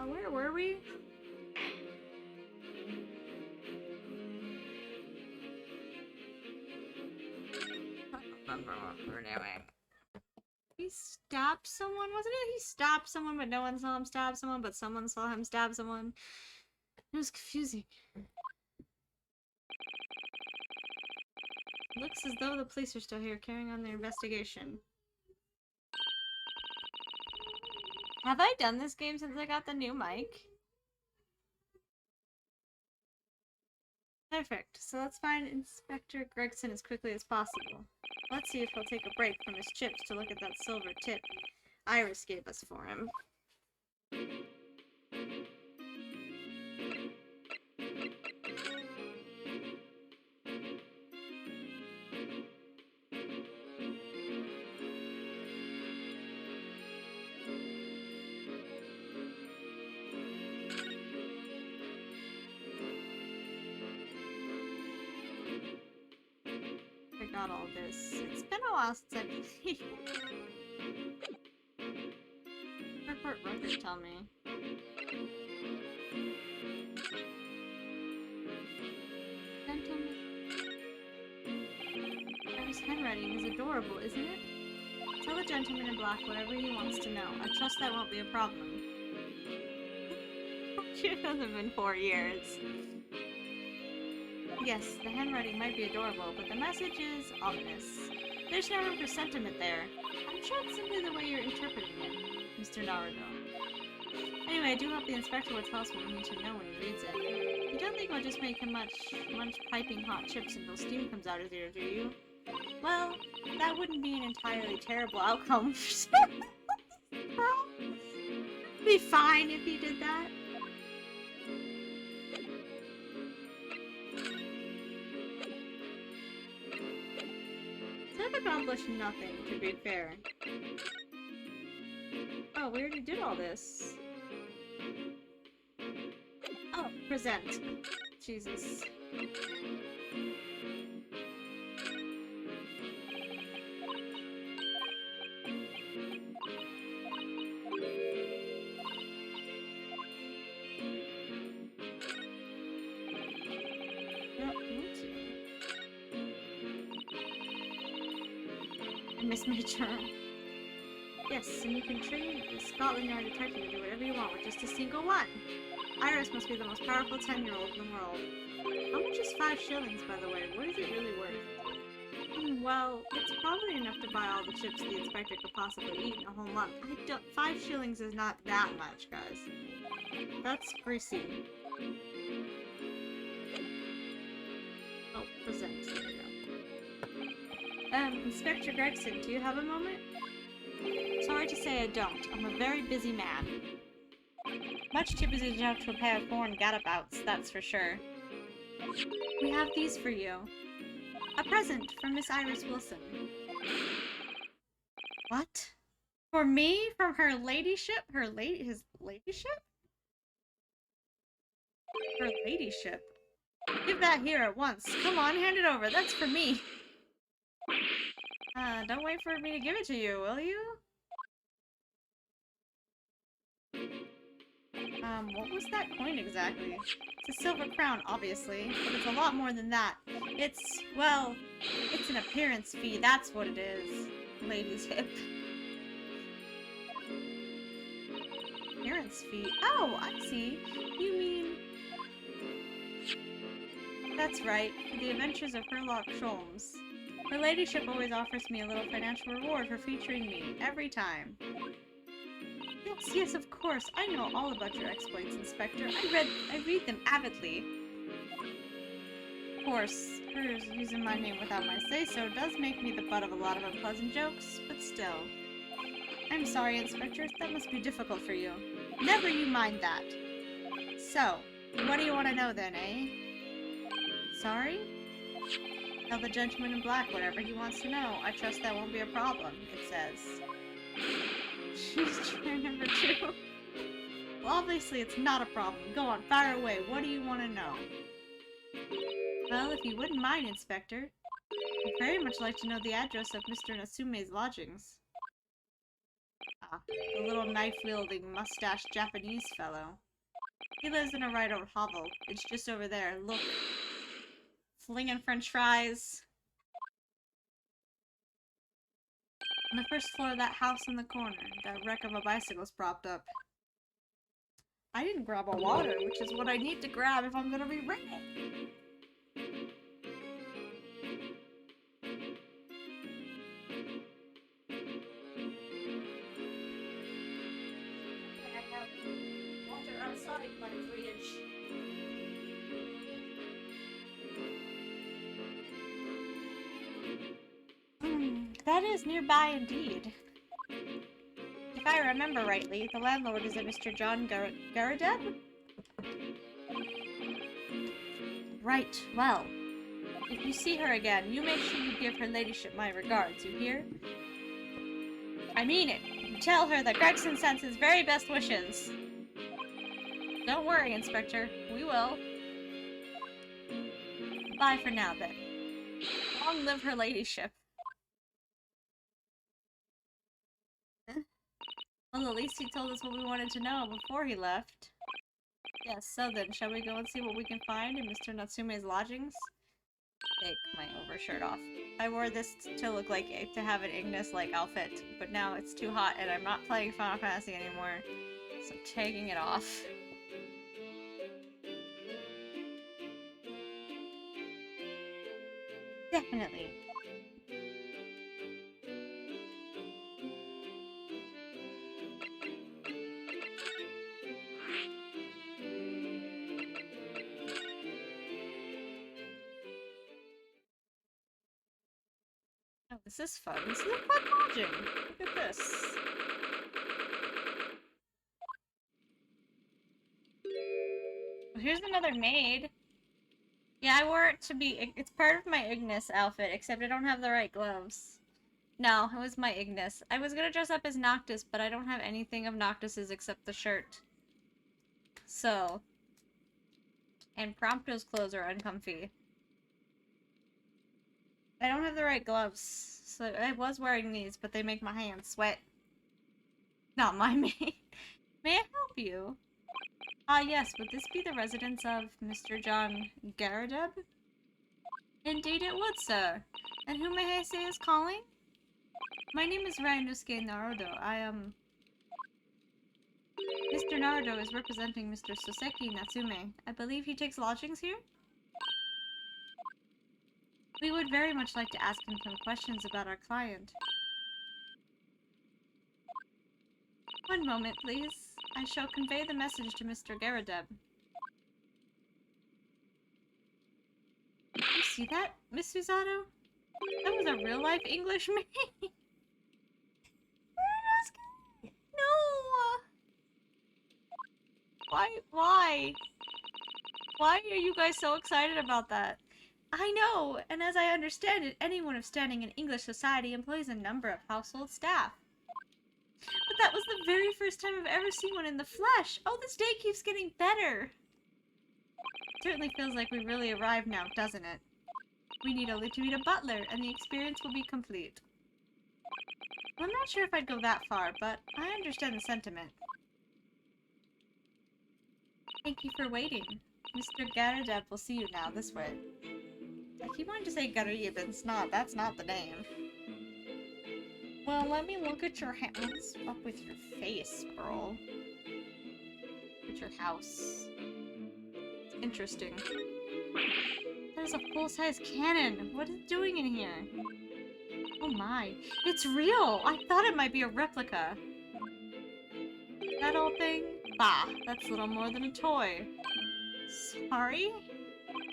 Where were we? I don't remember what we were doing. He stabbed someone, wasn't it? He stabbed someone, but no one saw him stab someone, but someone saw him stab someone. It was confusing. Looks as though the police are still here carrying on their investigation. Have I done this game since I got the new mic? Perfect. So let's find Inspector Gregson as quickly as possible. Let's see if he'll take a break from his chips to look at that silver tip Iris gave us for him. Got all this. It's been a while since I've played. Report records tell me. Gentleman. His handwriting is adorable, isn't it? Tell the gentleman in black whatever he wants to know. I trust that won't be a problem. It hasn't been 4 years. Yes, the handwriting might be adorable, but the message is ominous. There's no room for sentiment there. I'm sure it's simply the way you're interpreting it, Mr. Naruto. Anyway, I do hope the inspector will tell us what we need to know when he reads it. You don't think we'll just make him munch piping hot chips until steam comes out his ear, do you? Well, that wouldn't be an entirely terrible outcome. It'd be fine if he did that. Accomplished nothing, to be fair. Oh, we already did all this. Oh, present. Jesus. Miss Major. Yes, and you can train the Scotland Yard detective to do whatever you want with just a single one. Iris must be the most powerful 10-year-old in the world. How much is 5 shillings, by the way? What is it really worth? Well, it's probably enough to buy all the chips the inspector could possibly eat in a whole month. 5 shillings is not that much, guys. That's greasy. Oh, present. There we go. Inspector Gregson, do you have a moment? Sorry to say I don't. I'm a very busy man. Much too busy to have to prepare foreign gadabouts, that's for sure. We have these for you. A present from Miss Iris Wilson. What? For me? From her ladyship? His ladyship? Her ladyship. Give that here at once. Come on, hand it over. That's for me. Don't wait for me to give it to you, will you? What was that coin exactly? It's a silver crown, obviously, but it's a lot more than that. It's, well, it's an appearance fee, that's what it is. Lady's hip. Appearance fee? Oh, I see. You mean... That's right, for the adventures of Sholmes. Her ladyship always offers me a little financial reward for featuring me, every time. Yes, yes, of course. I know all about your exploits, Inspector. I read them avidly. Of course, hers using my name without my say-so does make me the butt of a lot of unpleasant jokes, but still. I'm sorry, Inspector. That must be difficult for you. Never you mind that. So, what do you want to know then, eh? Sorry? Tell the gentleman in black whatever he wants to know. I trust that won't be a problem, it says. She's chair number 2. Well, obviously it's not a problem. Go on, fire away. What do you want to know? Well, if you wouldn't mind, Inspector. I'd very much like to know the address of Mr. Natsume's lodgings. Ah, the little knife-wielding, mustached Japanese fellow. He lives in a right-old hovel. It's just over there. Look. Flinging french fries. On the first floor of that house in the corner, that wreck of a bicycle's propped up. I didn't grab a water, which is what I need to grab if I'm gonna be reading. I have water outside my fridge. That is nearby indeed. If I remember rightly, the landlord is a Mr. John Garadeb? Right, well. If you see her again, you make sure you give her ladyship my regards, you hear? I mean it. Tell her that Gregson sends his very best wishes. Don't worry, Inspector. We will. Bye for now, then. Long live her ladyship. Well, at least he told us what we wanted to know before he left. Yes, so then, shall we go and see what we can find in Mr. Natsume's lodgings? Take my overshirt off. I wore this to look like, to have an Ignis-like outfit, but now it's too hot and I'm not playing Final Fantasy anymore, so I'm taking it off. Definitely. Oh, this is fun. This is a fun lodging. Look at this. Well, here's another maid. Yeah, I wore it to be... It's part of my Ignis outfit, except I don't have the right gloves. No, it was my Ignis. I was gonna dress up as Noctis, but I don't have anything of Noctis's except the shirt. So... And Prompto's clothes are uncomfy. I don't have the right gloves, so I was wearing these, but they make my hands sweat. Not my maid. May I help you? Ah, yes, would this be the residence of Mr. John Garadeb? Indeed it would, sir. And who may I say is calling? My name is Ryunosuke Naruto. I am... Mr. Naruto is representing Mr. Soseki Natsume. I believe he takes lodgings here? We would very much like to ask him some questions about our client. One moment, please. I shall convey the message to Mr. Garadeb. You see that, Miss Susato? That was a real-life English maid. No! Why? Why are you guys so excited about that? I know, and as I understand it, anyone of standing in English society employs a number of household staff. But that was the very first time I've ever seen one in the flesh! Oh, this day keeps getting better! Certainly feels like we really arrived now, doesn't it? We need only to meet a butler, and the experience will be complete. I'm not sure if I'd go that far, but I understand the sentiment. Thank you for waiting. Mr. Garadeb will see you now, this way. I keep wanting to say Garib, and it's not. That's not the name. Well, let me look at your hand. What's up with your face, girl? At your house. It's interesting. There's a full-size cannon. What is it doing in here? Oh my. It's real! I thought it might be a replica. That old thing? Bah, that's little more than a toy. Sorry?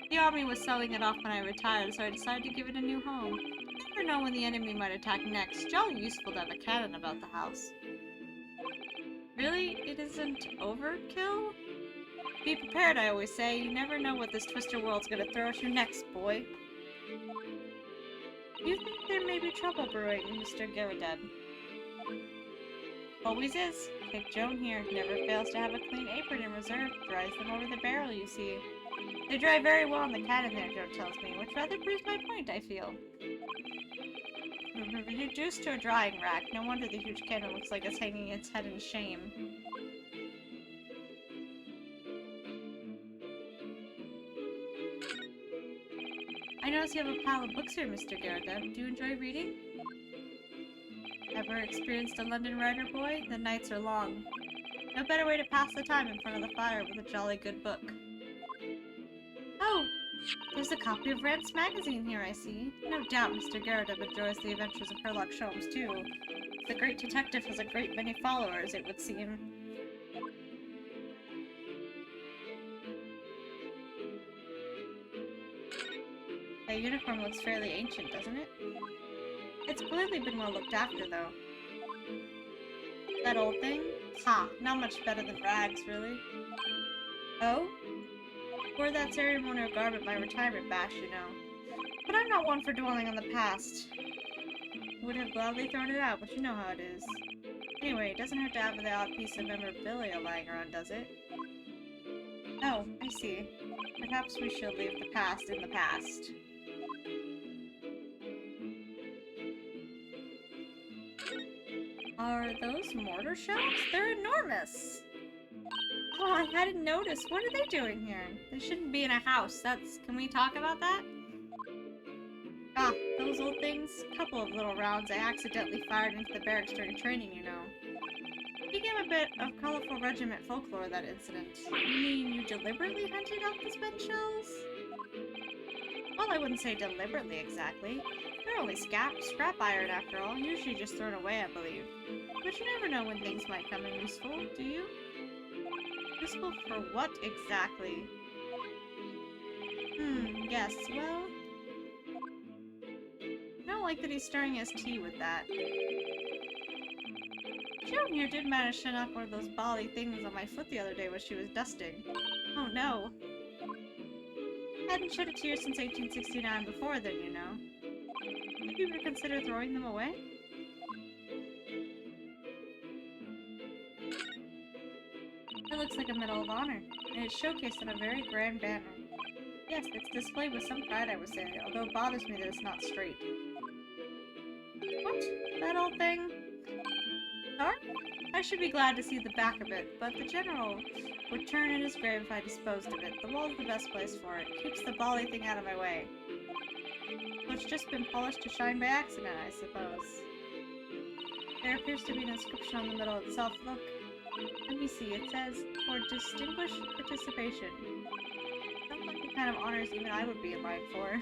The army was selling it off when I retired, so I decided to give it a new home. You never know when the enemy might attack next. Jolly useful to have a cannon about the house. Really? It isn't overkill? Be prepared, I always say. You never know what this twister world's gonna throw at you next, boy. You think there may be trouble brewing, Mr. Garadeb? Always is. Take Joan here. Never fails to have a clean apron in reserve. Dries them over the barrel, you see. They dry very well in the cannon there, Joan tells me, which rather proves my point, I feel. Reduced to a drying rack. No wonder the huge cannon looks like it's hanging its head in shame. I notice you have a pile of books here, Mr. Garrett. Do you enjoy reading? Ever experienced a London writer boy? The nights are long. No better way to pass the time in front of the fire with a jolly good book. Oh! There's a copy of Rant's magazine here, I see. No doubt Mr. Garrett enjoys the adventures of Sherlock Sholmes, too. The great detective has a great many followers, it would seem. That uniform looks fairly ancient, doesn't it? It's clearly been well looked after, though. That old thing? Ha! Not much better than rags, really. Oh? Wore that ceremonial garb at my retirement bash, you know. But I'm not one for dwelling on the past. Would have gladly thrown it out, but you know how it is. Anyway, it doesn't hurt to have the odd piece of memorabilia lying around, does it? Oh, I see. Perhaps we should leave the past in the past. Are those mortar shells? They're enormous! Oh, I hadn't noticed. What are they doing here? They shouldn't be in a house. Can we talk about that? Ah, those old things? A couple of little rounds I accidentally fired into the barracks during training, you know. Became a bit of colorful regiment folklore, that incident. You mean you deliberately hunted out the spent shells? Well, I wouldn't say deliberately, exactly. They're only scrap iron, after all. Usually just thrown away, I believe. But you never know when things might come in useful, do you? Useful for what, exactly? Yes, well... I don't like that he's stirring his tea with that. Joan here did manage to knock one of those bally things on my foot the other day when she was dusting. Oh no. Hadn't shed a tear since 1869 before then, you know. Maybe you would consider throwing them away? It looks like a Medal of Honor, and it's showcased on a very grand banner. Yes, it's displayed with some pride, I would say, although it bothers me that it's not straight. What? That old thing? Sorry? I should be glad to see the back of it, but the General would turn in his grave if I disposed of it. The wall's the best place for it. Keeps the bally thing out of my way. So it's just been polished to shine by accident, I suppose. There appears to be an inscription on the medal itself. Look. Let me see. It says, for distinguished participation. Sounds like the kind of honors even I would be in line for.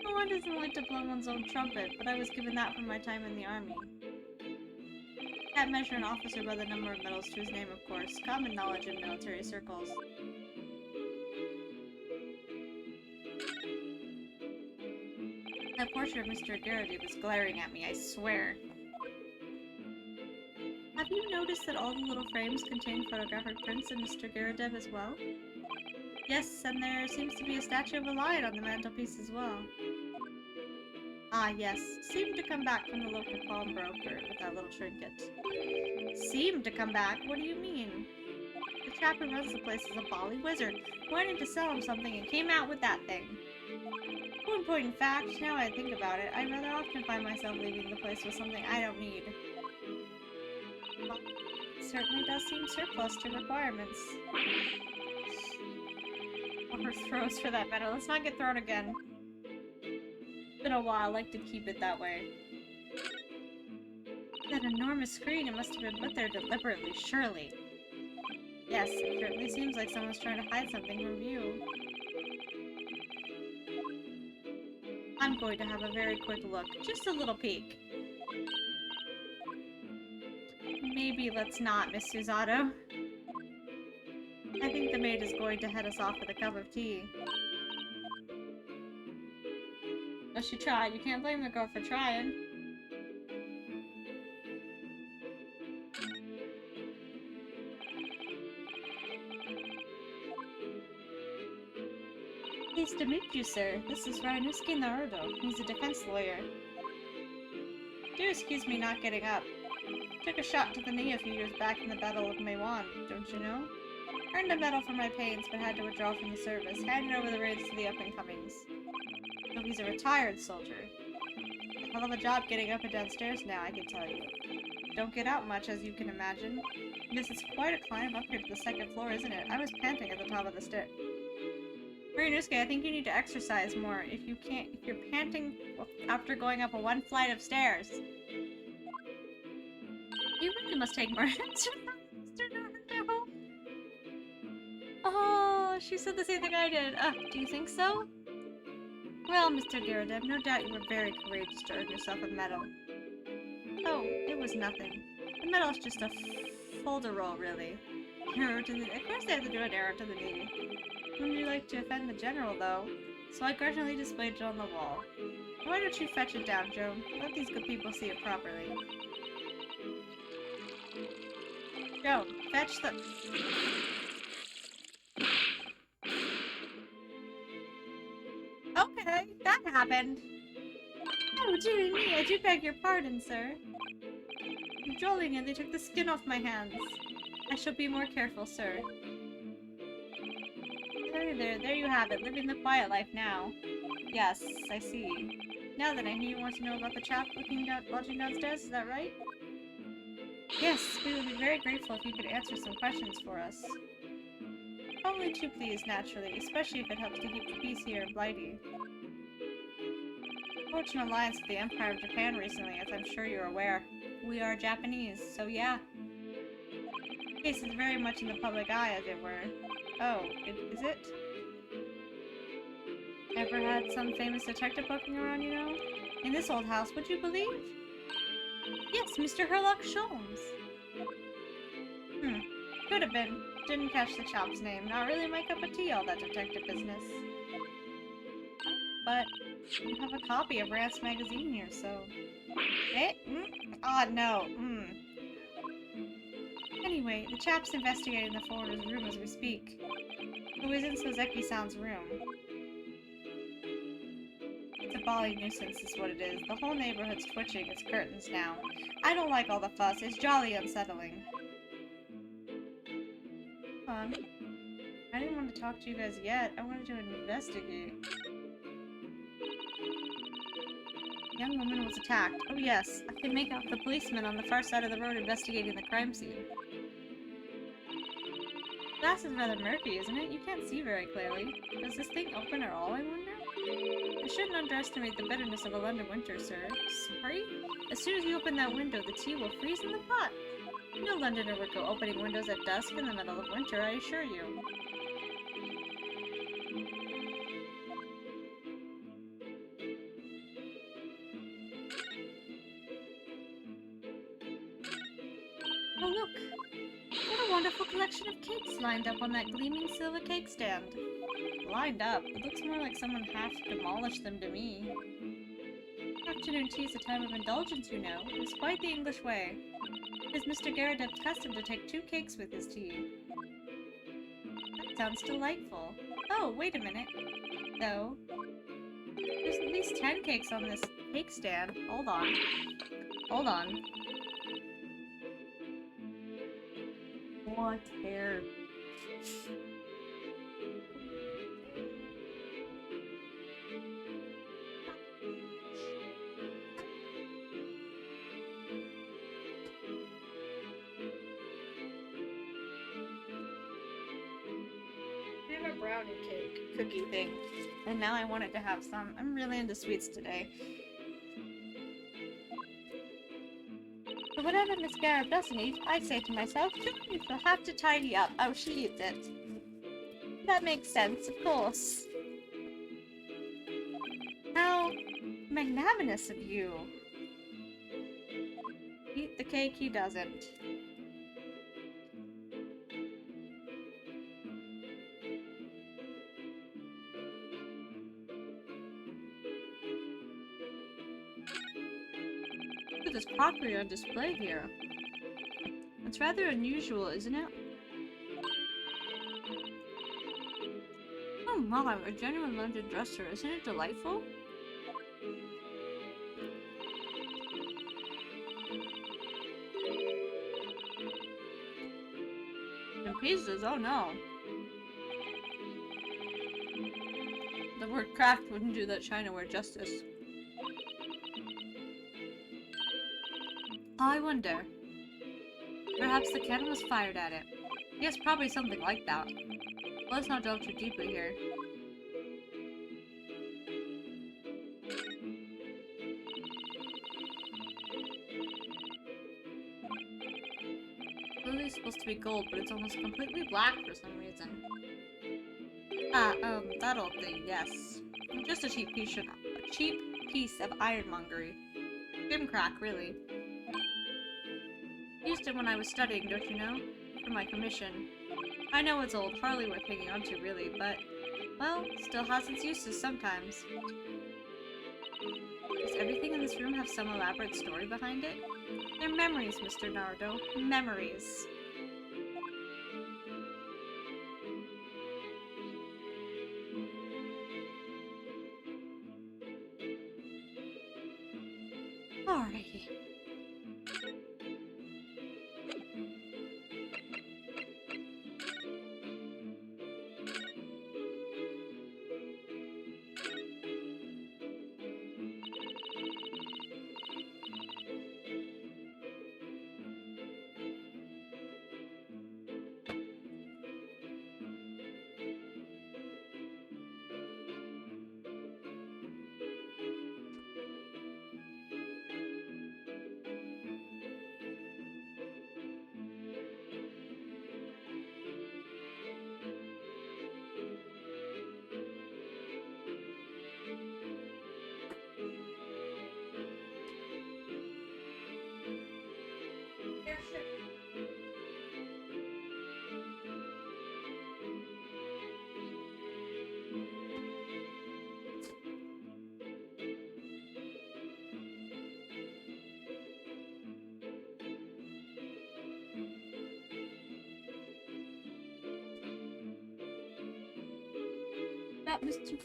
No one doesn't like to blow one's own trumpet, but I was given that for my time in the army. Can't measure an officer by the number of medals to his name, of course. Common knowledge in military circles. That portrait of Mr. Garrity was glaring at me, I swear. Have you noticed that all the little frames contain photographic prints of Mr. Garridev as well? Yes, and there seems to be a statue of a lion on the mantelpiece as well. Ah, yes. Seemed to come back from the local pawnbroker with that little trinket. Seemed to come back? What do you mean? The chap who runs the place is a bally wizard. Went in to sell him something and came out with that thing. One point in fact, now I think about it, I rather often find myself leaving the place with something I don't need. Well, it certainly does seem surplus to requirements. Or throws for that matter. Let's not get thrown again. It's been a while. I like to keep it that way. That enormous screen, it must have been put there deliberately, surely. Yes, it certainly seems like someone's trying to hide something from view. I'm going to have a very quick look. Just a little peek. Maybe let's not, Miss Susato. I think the maid is going to head us off with a cup of tea. Oh, she tried. You can't blame the girl for trying. Pleased to meet you, sir. This is Ryunosuke Naruto. He's a defense lawyer. Do excuse me not getting up. Took a shot to the knee a few years back in the Battle of Meiwan, don't you know? Earned a medal for my pains, but had to withdraw from the service. Handed over the reins to the up-and-comings. So he's a retired soldier. Hell of a job getting up and downstairs now, I can tell you. Don't get out much, as you can imagine. Yes, it's quite a climb up here to the second floor, isn't it? I was panting at the top of the stairs. Marinusuke, I think you need to exercise more. If you're panting after going up one flight of stairs. You really must take more exercise, Mr. Naruto. Oh, she said the same thing I did. Do you think so? Well, Mr. Garrett, no doubt you were very courageous to earn yourself a medal. Oh, it was nothing. The medal's just a folder roll, really. Arrow to the... Of course they have to do an arrow to the knee. Wouldn't you like to offend the general, though? So I grudgingly displayed it on the wall. Why don't you fetch it down, Joe? Let these good people see it properly. Joe, fetch the... Okay, that happened. Oh, dear me, I do beg your pardon, sir. Jolly nearly took the skin off my hands. I shall be more careful, sir. There you have it, living the quiet life now. Yes, I see. Now then, I hear you want to know about the chap lodging downstairs, is that right? Yes, we would be very grateful if you could answer some questions for us. Only too pleased, naturally, especially if it helps to keep the peace here in Blighty. Fortunate alliance with the Empire of Japan recently, as I'm sure you're aware. We are Japanese, so yeah. The case is very much in the public eye, as it were. Oh, is it? Ever had some famous detective poking around, you know? In this old house, would you believe? Yes, Mr. Sholmes. Could have been. Didn't catch the chap's name. Not really my cup of tea, all that detective business. But you have a copy of Rant's magazine here, so... Eh? Ah, no. Anyway, the chap's investigating the foreigner's room as we speak. Who is in Sozeki-san's room? It's a bally nuisance is what it is. The whole neighborhood's twitching its curtains now. I don't like all the fuss. It's jolly unsettling. I didn't want to talk to you guys yet. I wanted to investigate. A young woman was attacked. Oh yes, I can make out the policeman on the far side of the road investigating the crime scene. The glass is rather murky, isn't it? You can't see very clearly. Does this thing open at all, I wonder? I shouldn't underestimate the bitterness of a London winter, sir. Sorry? As soon as you open that window, the tea will freeze in the pot. No Londoner would go opening windows at dusk in the middle of winter, I assure you. Oh look! What a wonderful collection of cakes lined up on that gleaming silver cake stand. Lined up? It looks more like someone half demolished them to me. Afternoon tea is a time of indulgence, you know. It's quite the English way. It is Mr. Garrett custom to take 2 cakes with his tea. That sounds delightful. Oh, wait a minute. Though, there's at least 10 cakes on this cake stand. Hold on. Hold on. What hair? Brownie cake cookie thing, and now I wanted to have some. I'm really into sweets today. But whatever Miss Garrett doesn't eat, I say to myself, she'll have to tidy up. Oh, she eats it. That makes sense, of course. How magnanimous of you. Eat the cake, he doesn't. This crockery on display here. It's rather unusual, isn't it? Oh my, a genuine London dresser. Isn't it delightful? And pieces, oh no. The word craft wouldn't do that Chinaware justice. I wonder. Perhaps the cannon was fired at it. Yes, probably something like that. Let's not delve too deeply here. Clearly supposed to be gold, but it's almost completely black for some reason. That old thing, yes. Just a cheap piece of ironmongery. Gimcrack, really. Used it when I was studying, don't you know? For my commission. I know it's old, hardly worth hanging on to, really, but, well, still has its uses sometimes. Does everything in this room have some elaborate story behind it? They're memories, Mr. Nardo. Memories. Alrighty.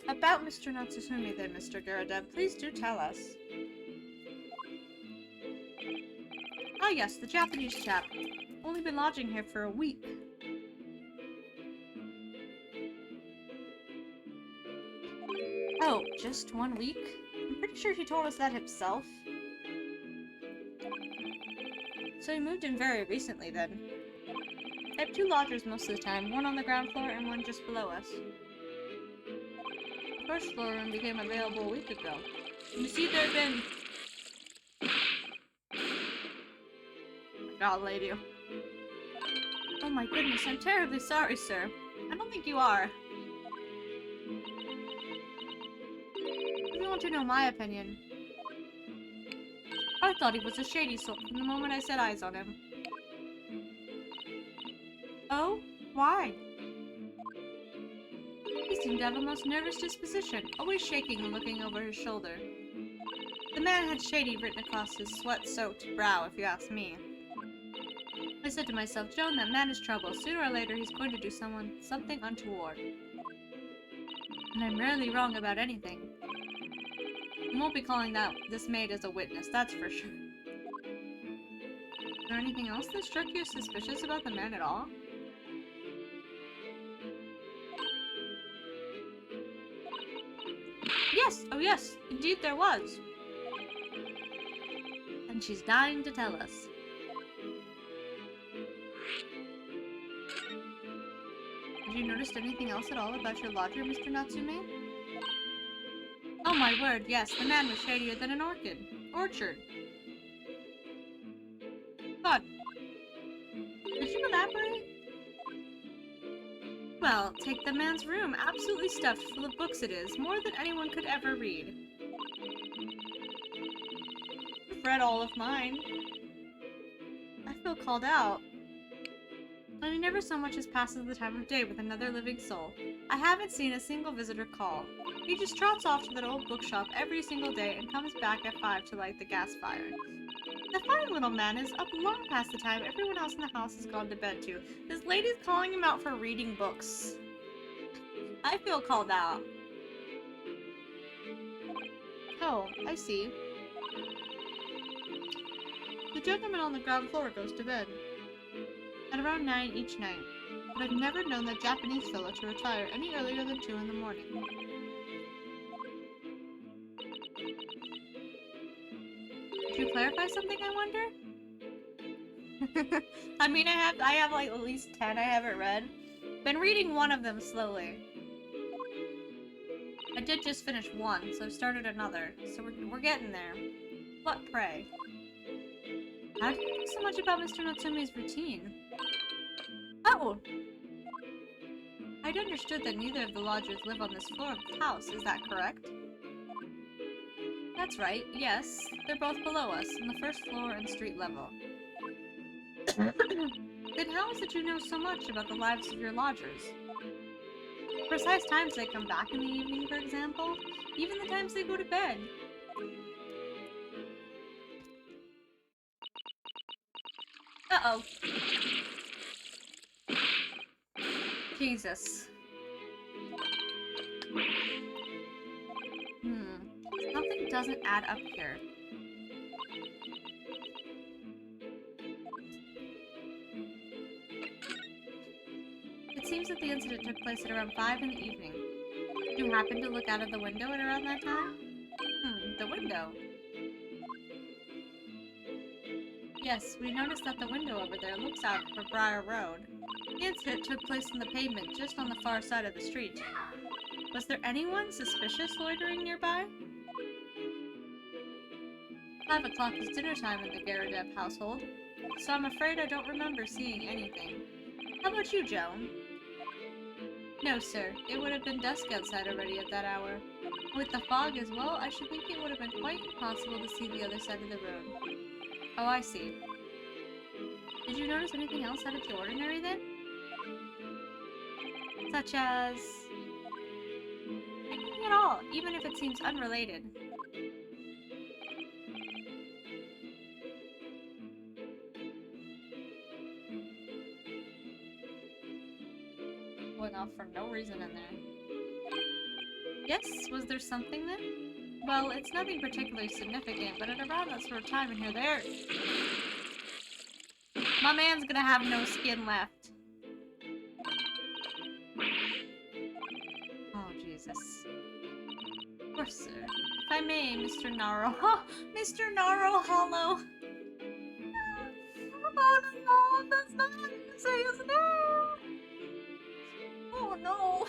About Mr. Natsume then, Mr. Garada, please do tell us. Ah yes, the Japanese chap. Only been lodging here for a week. Oh, just 1 week? I'm pretty sure he told us that himself. So he moved in very recently then. I have 2 lodgers most of the time, one on the ground floor and one just below us. The first floor room became available a week ago. You see, there have been... God, lady. Oh my goodness, I'm terribly sorry, sir. I don't think you are. If you want to know my opinion, I thought he was a shady sort from the moment I set eyes on him. Oh? Why? He seemed to have a most nervous disposition, always shaking and looking over his shoulder. The man had shady written across his sweat-soaked brow, if you ask me. I said to myself, Joan, that man is trouble. Sooner or later, he's going to do something untoward. And I'm rarely wrong about anything. I won't be calling this maid as a witness, that's for sure. Is there anything else that struck you as suspicious about the man at all? Yes! Oh yes! Indeed there was! And she's dying to tell us. Have you noticed anything else at all about your lodger, Mr. Natsume? Oh my word, yes, the man was shadier than an orchard. But, did you elaborate? Well, take the man's room, absolutely stuffed full of books it is, more than anyone could ever read. I've read all of mine. I feel called out. And he never so much as passes the time of day with another living soul. I haven't seen a single visitor call. He just trots off to that old bookshop every single day and comes back at 5 to light the gas fire. The fine little man is up long past the time everyone else in the house has gone to bed too. This lady's calling him out for reading books. I feel called out. Oh, I see. The gentleman on the ground floor goes to bed at around 9 each night, but I've never known that Japanese fellow to retire any earlier than 2 in the morning. Did you clarify something, I wonder? I mean, I have like at least 10 I haven't read. Been reading one of them slowly. I did just finish one, so I've started another. So we're getting there. What, pray? How do you know so much about Mr. Natsume's routine? Oh! I'd understood that neither of the lodgers live on this floor of the house, is that correct? That's right, yes. They're both below us, on the first floor and street level. Then how is it you know so much about the lives of your lodgers? Precise times they come back in the evening, for example? Even the times they go to bed? Uh-oh. Jesus. Something doesn't add up here. It seems that the incident took place at around 5 in the evening. Did you happen to look out of the window at around that time? The window. Yes, we noticed that the window over there looks out for Briar Road. The incident took place on the pavement just on the far side of the street. Was there anyone suspicious loitering nearby? 5 o'clock is dinner time in the Garadev household, so I'm afraid I don't remember seeing anything. How about you, Joan? No, sir. It would have been dusk outside already at that hour. With the fog as well, I should think it would have been quite impossible to see the other side of the road. Oh, I see. Did you notice anything else out of the ordinary then? Such as... anything at all, even if it seems unrelated. Going off for no reason in there. Yes, was there something then? Well, it's nothing particularly significant, but at around that sort of time in here, there... My man's gonna have no skin left. Oh, Jesus. Of course, sir. If I may, Mr. Naro... Mr. Naro Hollow! Oh no, that's not how you say his name! Oh no!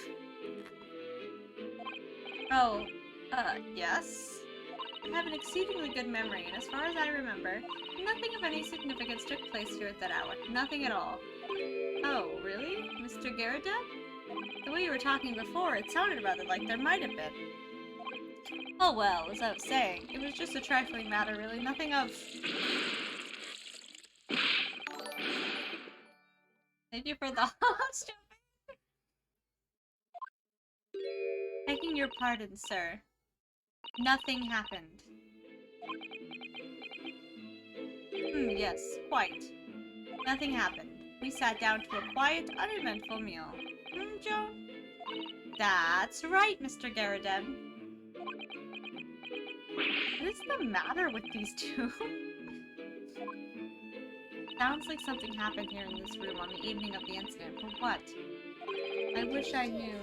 Oh, yes? I have an exceedingly good memory, and as far as I remember, nothing of any significance took place here at that hour. Nothing at all. Oh, really? Mr. Garadev? The way you were talking before, it sounded rather like there might have been. Oh well, as I was saying, it was just a trifling matter, really. Nothing of... Thank you for the host. Begging your pardon, sir. Nothing happened. Yes, quite. Nothing happened. We sat down to a quiet, uneventful meal. Joan? That's right, Mr. Garadev. What is the matter with these two? Sounds like something happened here in this room on the evening of the incident, but what? I wish I knew.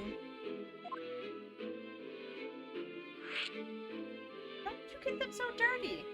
How did you get them so dirty?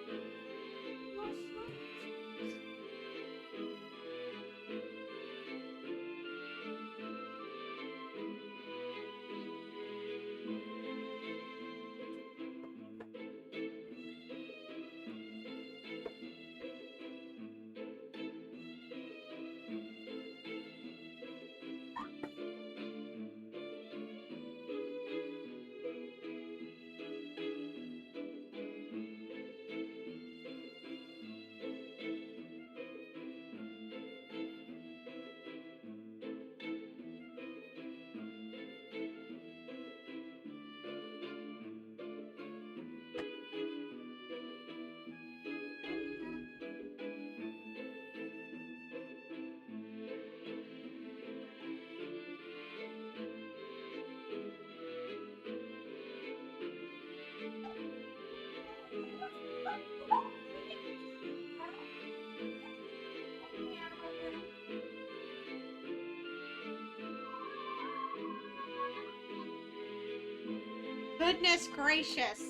Goodness gracious!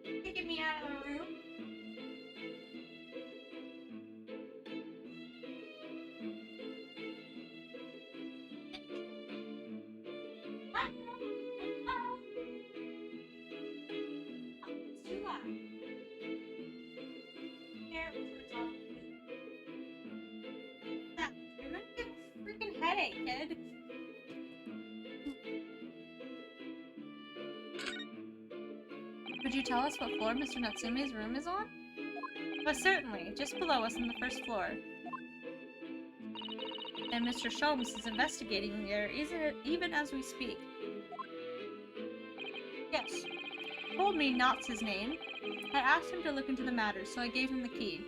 Get me out of the room. okay, kid. Could you tell us what floor Mr. Natsume's room is on? But certainly, just below us on the first floor. And Mr. Sholmes is investigating there even as we speak. Yes. He told me Knott's his name. I asked him to look into the matter, so I gave him the key.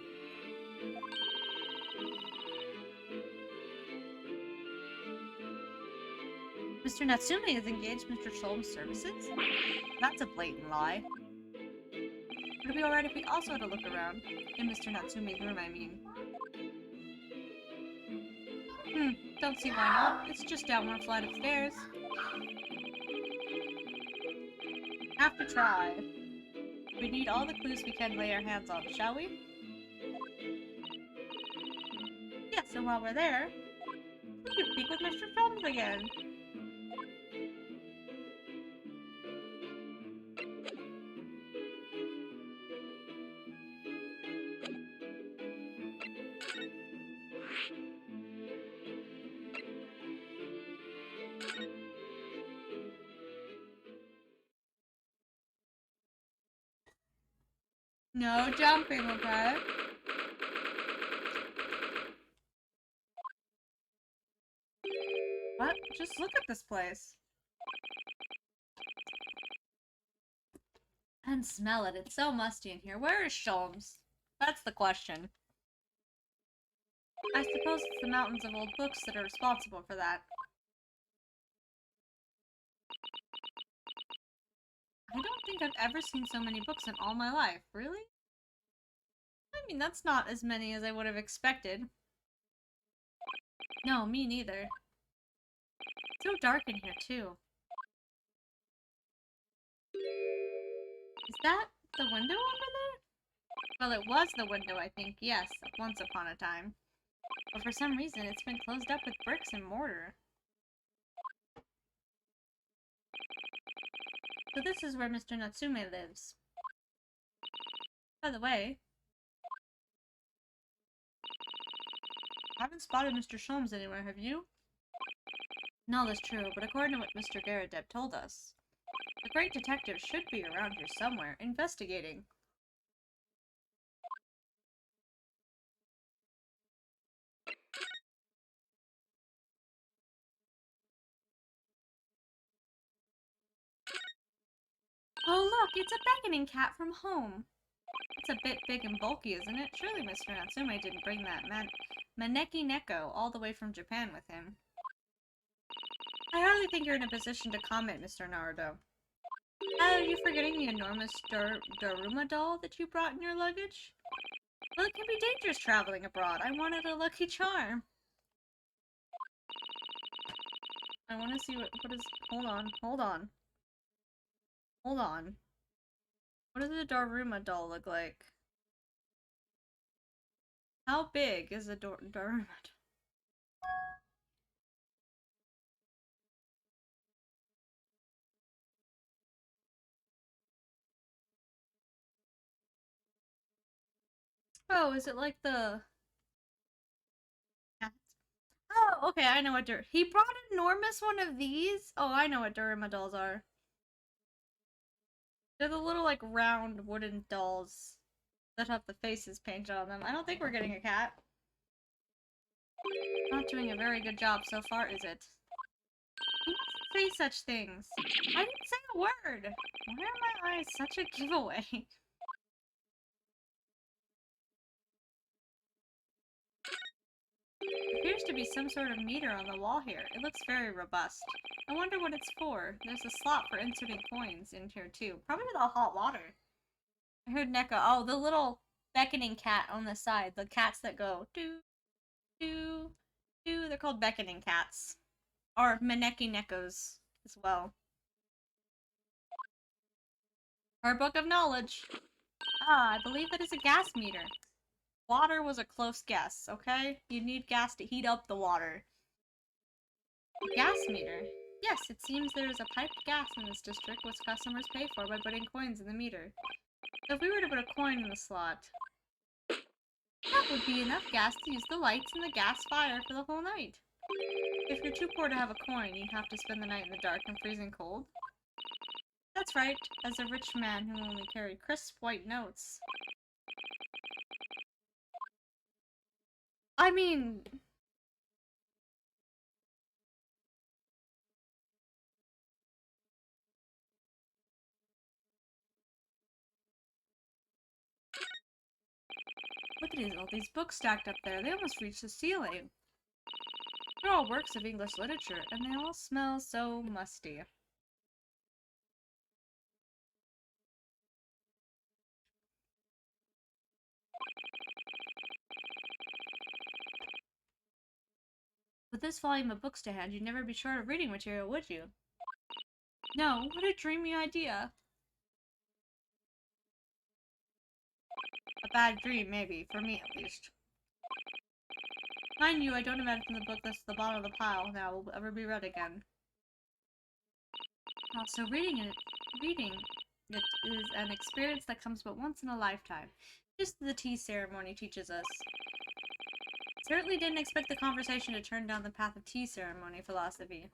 Mr. Natsume has engaged Mr. Sholmes' services? That's a blatant lie. Would it be alright if we also had a look around? In Mr. Natsume's room, I mean. Don't see why not. It's just down one flight of stairs. Have to try. We need all the clues we can lay our hands on, shall we? Yes, and while we're there, we can speak with Mr. Sholmes again. No jumping, okay? What? Just look at this place. And smell it. It's so musty in here. Where is Sholmes? That's the question. I suppose it's the mountains of old books that are responsible for that. I don't think I've ever seen so many books in all my life. Really? I mean, that's not as many as I would have expected. No, me neither. It's so dark in here, too. Is that the window over there? Well, it was the window, I think, yes, once upon a time. But for some reason, it's been closed up with bricks and mortar. So this is where Mr. Natsume lives. By the way, I haven't spotted Mr. Sholmes anywhere, have you? No, that's true, but according to what Mr. Garadeb told us, the great detective should be around here somewhere, investigating. Oh look, it's a beckoning cat from home. It's a bit big and bulky, isn't it? Surely Mr. Natsume didn't bring that Maneki Neko all the way from Japan with him. I hardly think you're in a position to comment, Mr. Naruto. Are you forgetting the enormous Daruma doll that you brought in your luggage? Well, it can be dangerous traveling abroad. I wanted a lucky charm. I want to see what is... Hold on. What does the Daruma doll look like? How big is the Daruma doll? Oh, is it like the... Oh, okay, I know what he brought an enormous one of these? Oh, I know what Daruma dolls are. They're the little, like, round wooden dolls that have the faces painted on them. I don't think we're getting a cat. Not doing a very good job so far, is it? You mustn't say such things. I didn't say a word. Why are my eyes such a giveaway? There appears to be some sort of meter on the wall here. It looks very robust. I wonder what it's for. There's a slot for inserting coins in here too. Probably the hot water. I heard Neko. Oh, the little beckoning cat on the side. The cats that go doo, doo, doo. They're called beckoning cats. Or Maneki Nekos as well. Our book of knowledge. Ah, I believe that is a gas meter. Water was a close guess, okay? You need gas to heat up the water. A gas meter? Yes, it seems there is a piped gas in this district which customers pay for by putting coins in the meter. So if we were to put a coin in the slot, that would be enough gas to use the lights and the gas fire for the whole night. If you're too poor to have a coin, you have to spend the night in the dark and freezing cold. That's right, as a rich man who only carried crisp white notes. I mean... Look at all these books stacked up there. They almost reach the ceiling. They're all works of English literature, and they all smell so musty. With this volume of books to hand, you'd never be short of reading material, would you? No, what a dreamy idea. A bad dream, maybe, for me at least. Mind you, I don't imagine the book that's at the bottom of the pile now will ever be read again. Also, reading it is an experience that comes but once in a lifetime. Just as the tea ceremony teaches us. Certainly didn't expect the conversation to turn down the path of tea ceremony philosophy.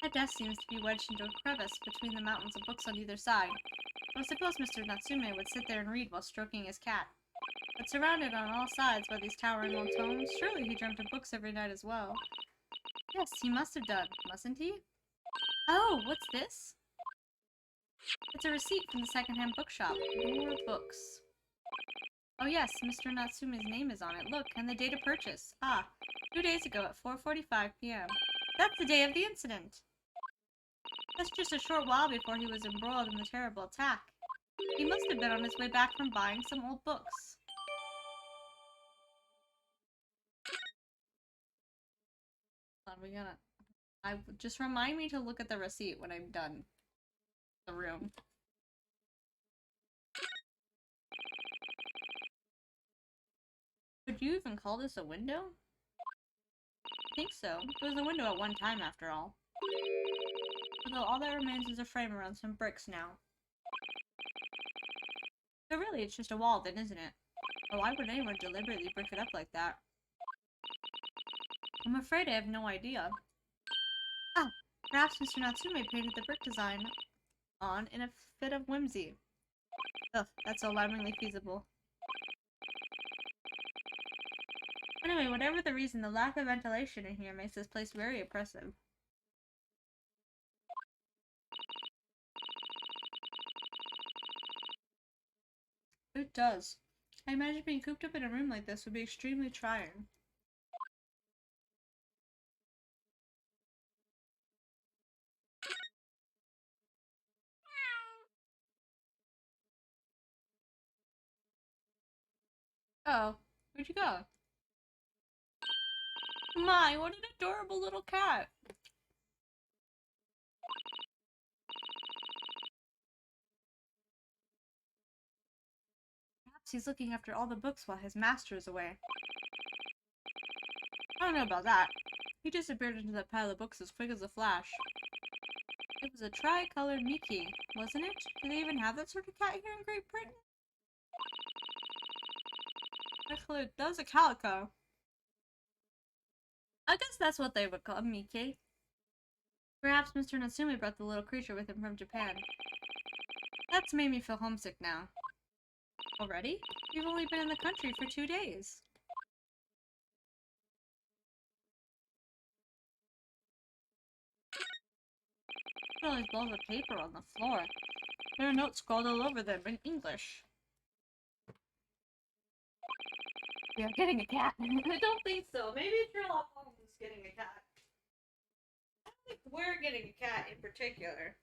That desk seems to be wedged into a crevice between the mountains of books on either side. I suppose Mr. Natsume would sit there and read while stroking his cat. But surrounded on all sides by these towering old tomes, surely he dreamt of books every night as well. Yes, he must have done, mustn't he? Oh, what's this? It's a receipt from the second-hand bookshop. More books. Oh yes, Mr. Natsume's name is on it. Look, and the date of purchase. Ah, 2 days ago at 4:45 p.m. That's the day of the incident. That's just a short while before he was embroiled in the terrible attack. He must have been on his way back from buying some old books. Hold on, just remind me to look at the receipt when I'm done the room. Could you even call this a window? I think so. It was a window at one time, after all. Although all that remains is a frame around some bricks now. So really, it's just a wall then, isn't it? Or why would anyone deliberately brick it up like that? I'm afraid I have no idea. Ah, perhaps Mr. Natsume painted the brick design on in a fit of whimsy. Ugh, that's alarmingly feasible. Anyway, whatever the reason, the lack of ventilation in here makes this place very oppressive. It does. I imagine being cooped up in a room like this would be extremely trying. Oh, where'd you go? My, what an adorable little cat! Perhaps he's looking after all the books while his master is away. I don't know about that. He disappeared into that pile of books as quick as a flash. It was a tri-colored Mickey, wasn't it? Do they even have that sort of cat here in Great Britain? Tri-colored, that was a calico. I guess that's what they would call a Mickey. Perhaps Mr. Natsume brought the little creature with him from Japan. That's made me feel homesick now. Already? We've only been in the country for 2 days. Look at all these balls of paper on the floor. There are notes scrawled all over them in English. We are getting a cat. I don't think so. Maybe Sherlock Holmes is getting a cat. I don't think we're getting a cat in particular.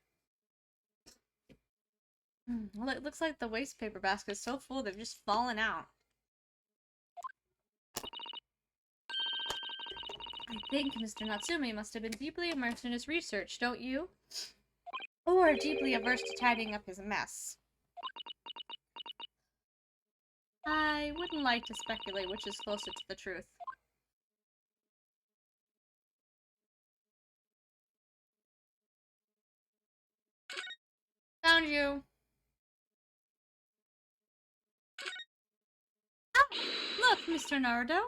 Well, it looks like the waste paper basket is so full they've just fallen out. I think Mr. Natsume must have been deeply immersed in his research, don't you? Or deeply averse to tidying up his mess. I wouldn't like to speculate which is closer to the truth. Found you! Ah! Mr. Naruto?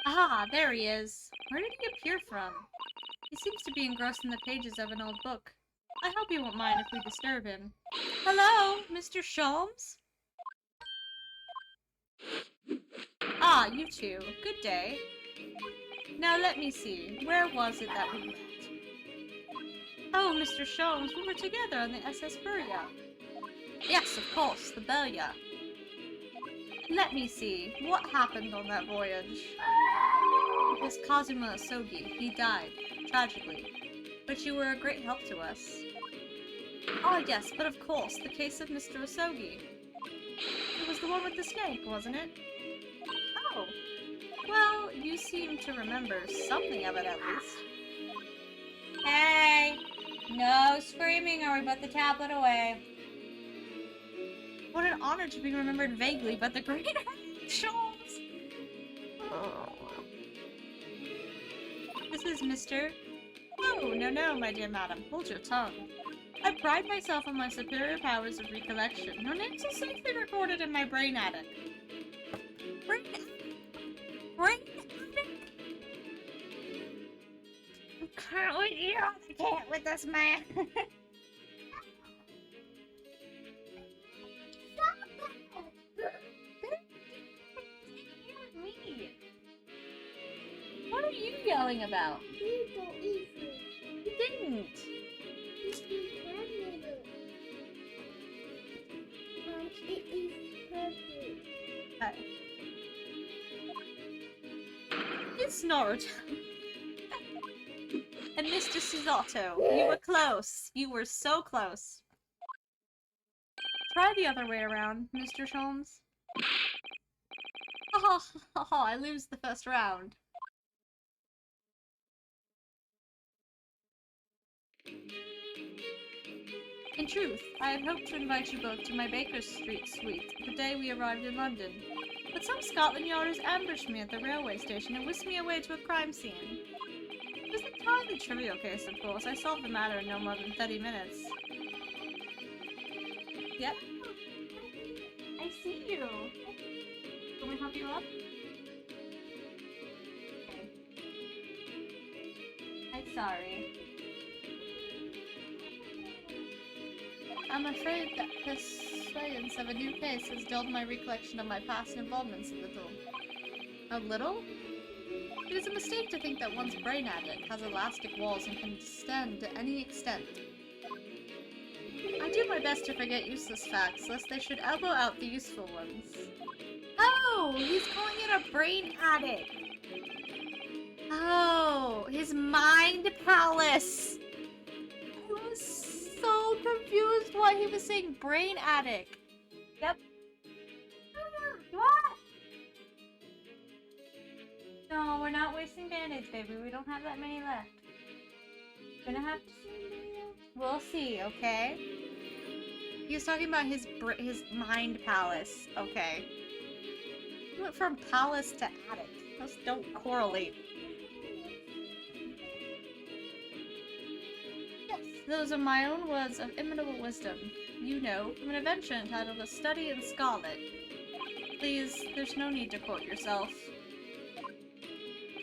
Ah, there he is. Where did he appear from? He seems to be engrossed in the pages of an old book. I hope he won't mind if we disturb him. Hello, Mr. Sholmes? Ah, you two. Good day. Now let me see. Where was it that we met? Oh, Mr. Sholmes, we were together on the SS Burya. Yes, of course, the Burya. Let me see. What happened on that voyage? It was Kazuma Asogi. He died, tragically. But you were a great help to us. Ah, yes, but of course, the case of Mr. Asogi. It was the one with the snake, wasn't it? Oh. Well, you seem to remember something of it, at least. Hey! No screaming or we put the tablet away. What an honor to be remembered vaguely, but the great Sholmes! Oh. This is Mr. Oh, no, my dear madam. Hold your tongue. I pride myself on my superior powers of recollection. Your names are safely recorded in my brain attic. Brain attic? Brain attic? I can't wait to hear all the cat with this man. What are you yelling about? You don't eat food. You didn't. It's Naruto. And Mr. Susato, you were close. You were so close. Try the other way around, Mr. Sholmes. Oh, I lose the first round. In truth, I had hoped to invite you both to my Baker Street suite the day we arrived in London. But some Scotland Yarders ambushed me at the railway station and whisked me away to a crime scene. It was an entirely trivial case, of course. I solved the matter in no more than 30 minutes. Yep. I see you. Can we help you up? Okay. I'm sorry. I'm afraid that this surveillance of a new case has dulled my recollection of my past involvements a little. A little? It is a mistake to think that one's brain attic has elastic walls and can extend to any extent. I do my best to forget useless facts, lest they should elbow out the useful ones. Oh, he's calling it a brain attic! Oh, his mind palace! I was so confused why he was saying brain attic. Yep. What? No, we're not wasting band-aids, baby. We don't have that many left. Gonna have to... We'll see, okay? He was talking about his mind palace. Okay. He went from palace to attic. Those don't correlate. Yes, those are my own words of immutable wisdom. You know, from an adventure entitled A Study in Scarlet. Please, there's no need to quote yourself.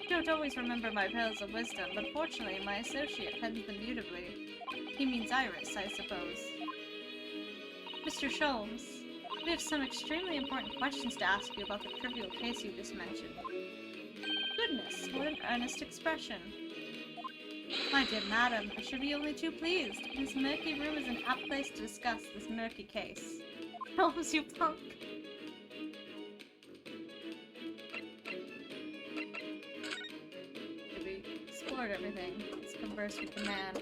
I don't always remember my pearls of wisdom, but fortunately my associate pens them beautifully. He means Iris, I suppose. Mr. Sholmes, we have some extremely important questions to ask you about the trivial case you just mentioned. Goodness, what an earnest expression. My dear madam, I should be only too pleased. This murky room is an apt place to discuss this murky case. Sholmes, you punk. Explored everything. Let's converse with the man.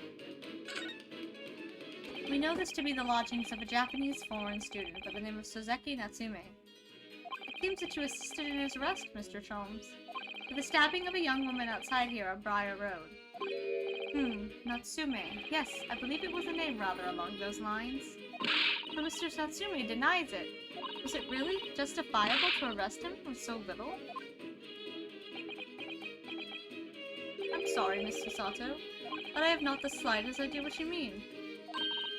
We know this to be the lodgings of a Japanese foreign student by the name of Soseki Natsume. It seems that you assisted in his arrest, Mr. Sholmes, for the stabbing of a young woman outside here on Briar Road. Natsume. Yes, I believe it was a name rather along those lines. But Mr. Natsume denies it. Was it really justifiable to arrest him for so little? I'm sorry, Mr. Sato, but I have not the slightest idea what you mean.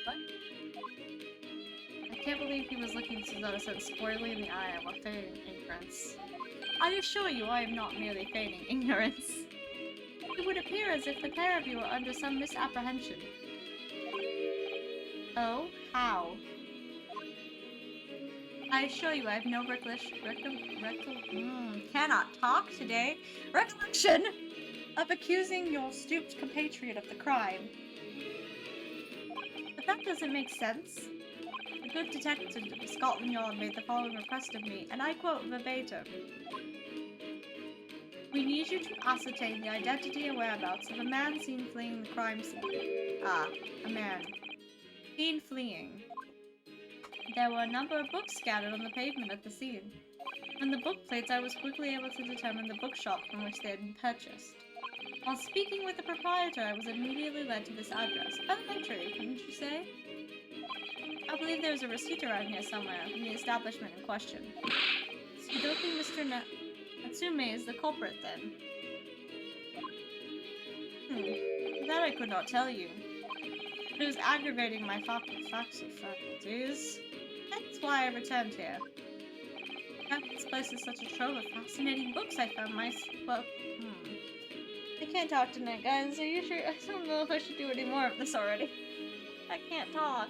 What? I can't believe he was looking Susanna so squarely in the eye while feigning ignorance. I assure you I am not merely feigning ignorance. It would appear as if the pair of you are under some misapprehension. Oh? How? I assure you I have no cannot talk today. Recollection of accusing your stooped compatriot of the crime. But that doesn't make sense. The good detective of Scotland Yard made the following request of me, and I quote verbatim. We need you to ascertain the identity and whereabouts of a man seen fleeing the crime scene. Ah, a man. Seen fleeing. There were a number of books scattered on the pavement at the scene. From the book plates, I was quickly able to determine the bookshop from which they had been purchased. While speaking with the proprietor, I was immediately led to this address. Elementary, wouldn't you say? I believe there was a receipt around here somewhere from the establishment in question. So you don't think Mr. Natsume is the culprit, then? That I could not tell you. But it was aggravating my faculties. That's why I returned here. This place is such a trove of fascinating books I found I can't talk tonight, guys. Are you sure? I don't know if I should do any more of this already. I can't talk.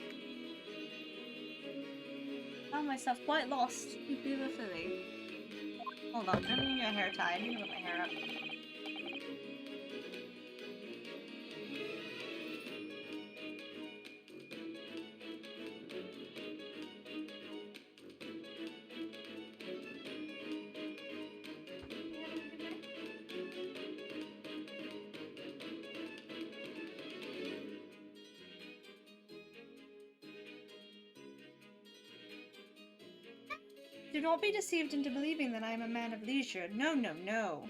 I found myself quite lost. Beautifully. Hold on, I'm gonna get a hair tie. I need to put my hair up. Do not be deceived into believing that I am a man of leisure. No, no, no.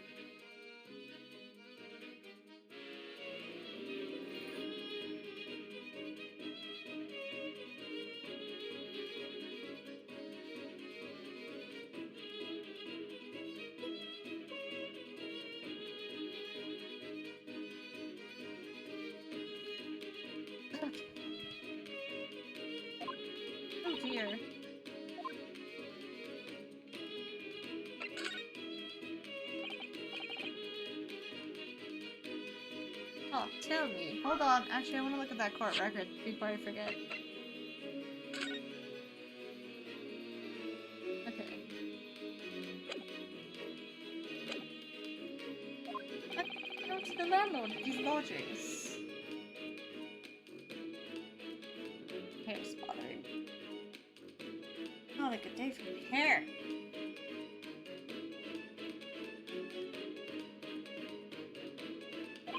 Oh dear. Oh, tell me. Hold on. Actually, I want to look at that court record before I forget. Okay. I go to the landlord of these lodgings. Hair spotting. Not like a day for my hair.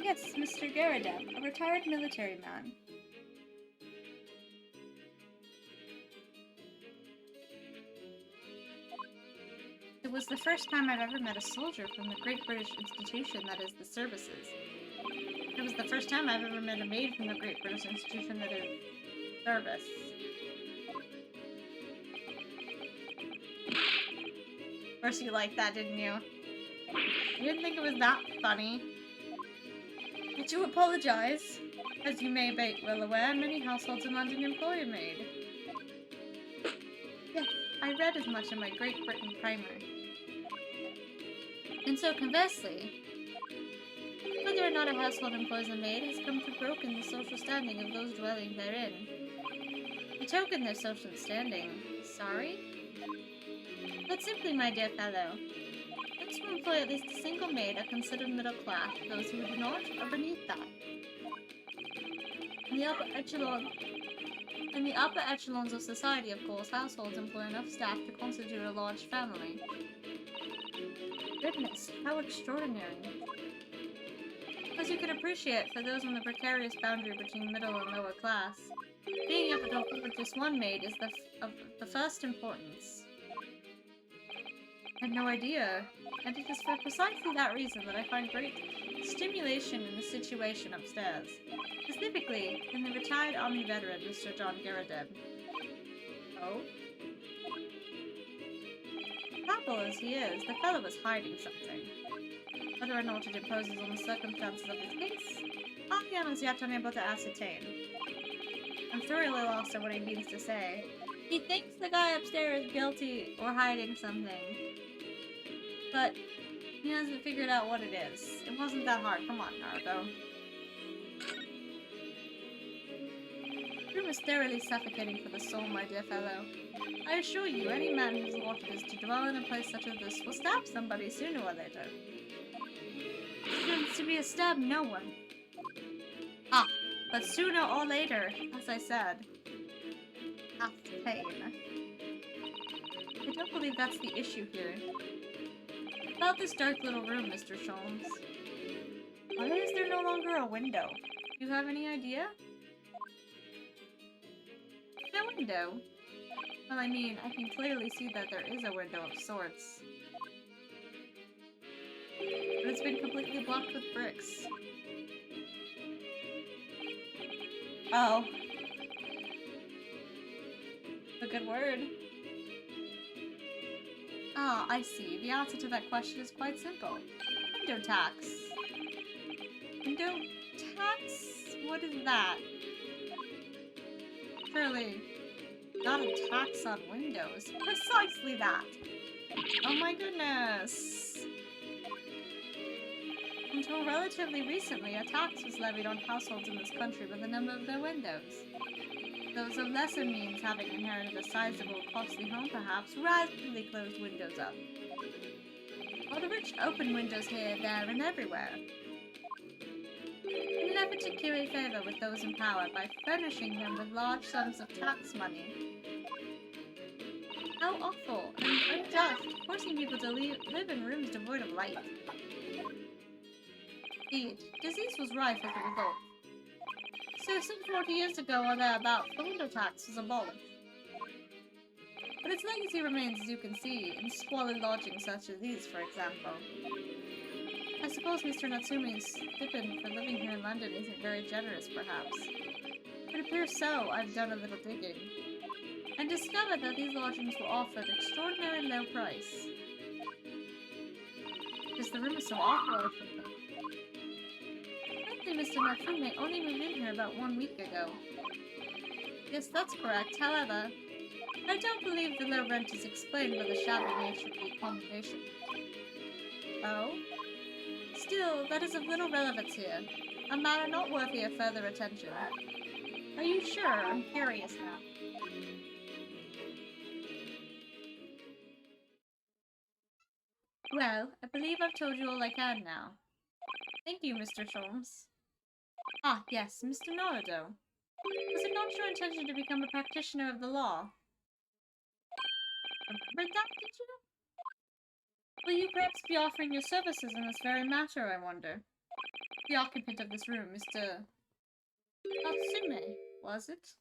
Yes, Mr. Garadeb, a retired military man. It was the first time I've ever met a soldier from the great British institution that is the services. It was the first time I've ever met a maid from the great British institution that is service. Of course you liked that, didn't you? You didn't think it was that funny? I do apologize. As you may be well aware, many households in London employ a maid. Yes, I read as much in my Great Britain primer. And so conversely, whether or not a household employs a maid has come to broken the social standing of those dwelling therein. To token their social standing, sorry? But simply, my dear fellow, those who employ at least a single maid are considered middle class. Those who do not are beneath that. In the upper echelons of society, of course, households employ enough staff to constitute a large family. Goodness, how extraordinary. As you can appreciate, for those on the precarious boundary between middle and lower class, being able to afford just one maid is of the first importance. I had no idea, and it is for precisely that reason that I find great stimulation in the situation upstairs, specifically in the retired army veteran, Mr. John Garadeb. Oh? Capable as he is, the fellow is hiding something. Whether or not it imposes on the circumstances of his case, I am as yet unable to ascertain. I'm thoroughly lost on what he means to say. He thinks the guy upstairs is guilty or hiding something, but he hasn't figured out what it is. It wasn't that hard. Come on, Naruto. The room is thoroughly suffocating for the soul, my dear fellow. I assure you, any man whose lot it is to dwell in a place such as this will stab somebody sooner or later. Seems to be a stab no one. Ah, but sooner or later, as I said. After pain. I don't believe that's the issue here. About this dark little room, Mr. Sholmes. Why is there no longer a window? Do you have any idea? No window? Well, I mean, I can clearly see that there is a window of sorts. But it's been completely blocked with bricks. Oh. A good word. Ah, I see. The answer to that question is quite simple. Window tax. Window tax? What is that? Surely, not a tax on windows. Precisely that! Oh my goodness! Until relatively recently, a tax was levied on households in this country by the number of their windows. Those of lesser means, having inherited a sizable, costly home perhaps, rapidly closed windows up. While the rich opened windows here, there, and everywhere. In an effort to curry favor with those in power by furnishing them with large sums of tax money. How awful and unjust, forcing people to live in rooms devoid of light. Indeed, disease was rife as a result. So some 40 years ago or thereabouts, the window tax was abolished. But its legacy remains, as you can see, in squalid lodgings such as these, for example. I suppose Mr. Natsume's stipend for living here in London isn't very generous, perhaps. It appears so. I've done a little digging, and discovered that these lodgings were offered extraordinarily low price. Because the room is so awful or something. Mr. Natsume only moved in here about 1 week ago. Yes, that's correct. However, I don't believe the low rent is explained by the shabby nature of the accommodation. Oh? Still, that is of little relevance here. A matter not worthy of further attention. Are you sure? I'm curious now. Well, I believe I've told you all I can now. Thank you, Mr. Sholmes. Ah, yes, Mr. Naruto. Was it not your intention to become a practitioner of the law? Remembered that, did you? Will you perhaps be offering your services in this very matter, I wonder? The occupant of this room, Mr. Natsume, was it?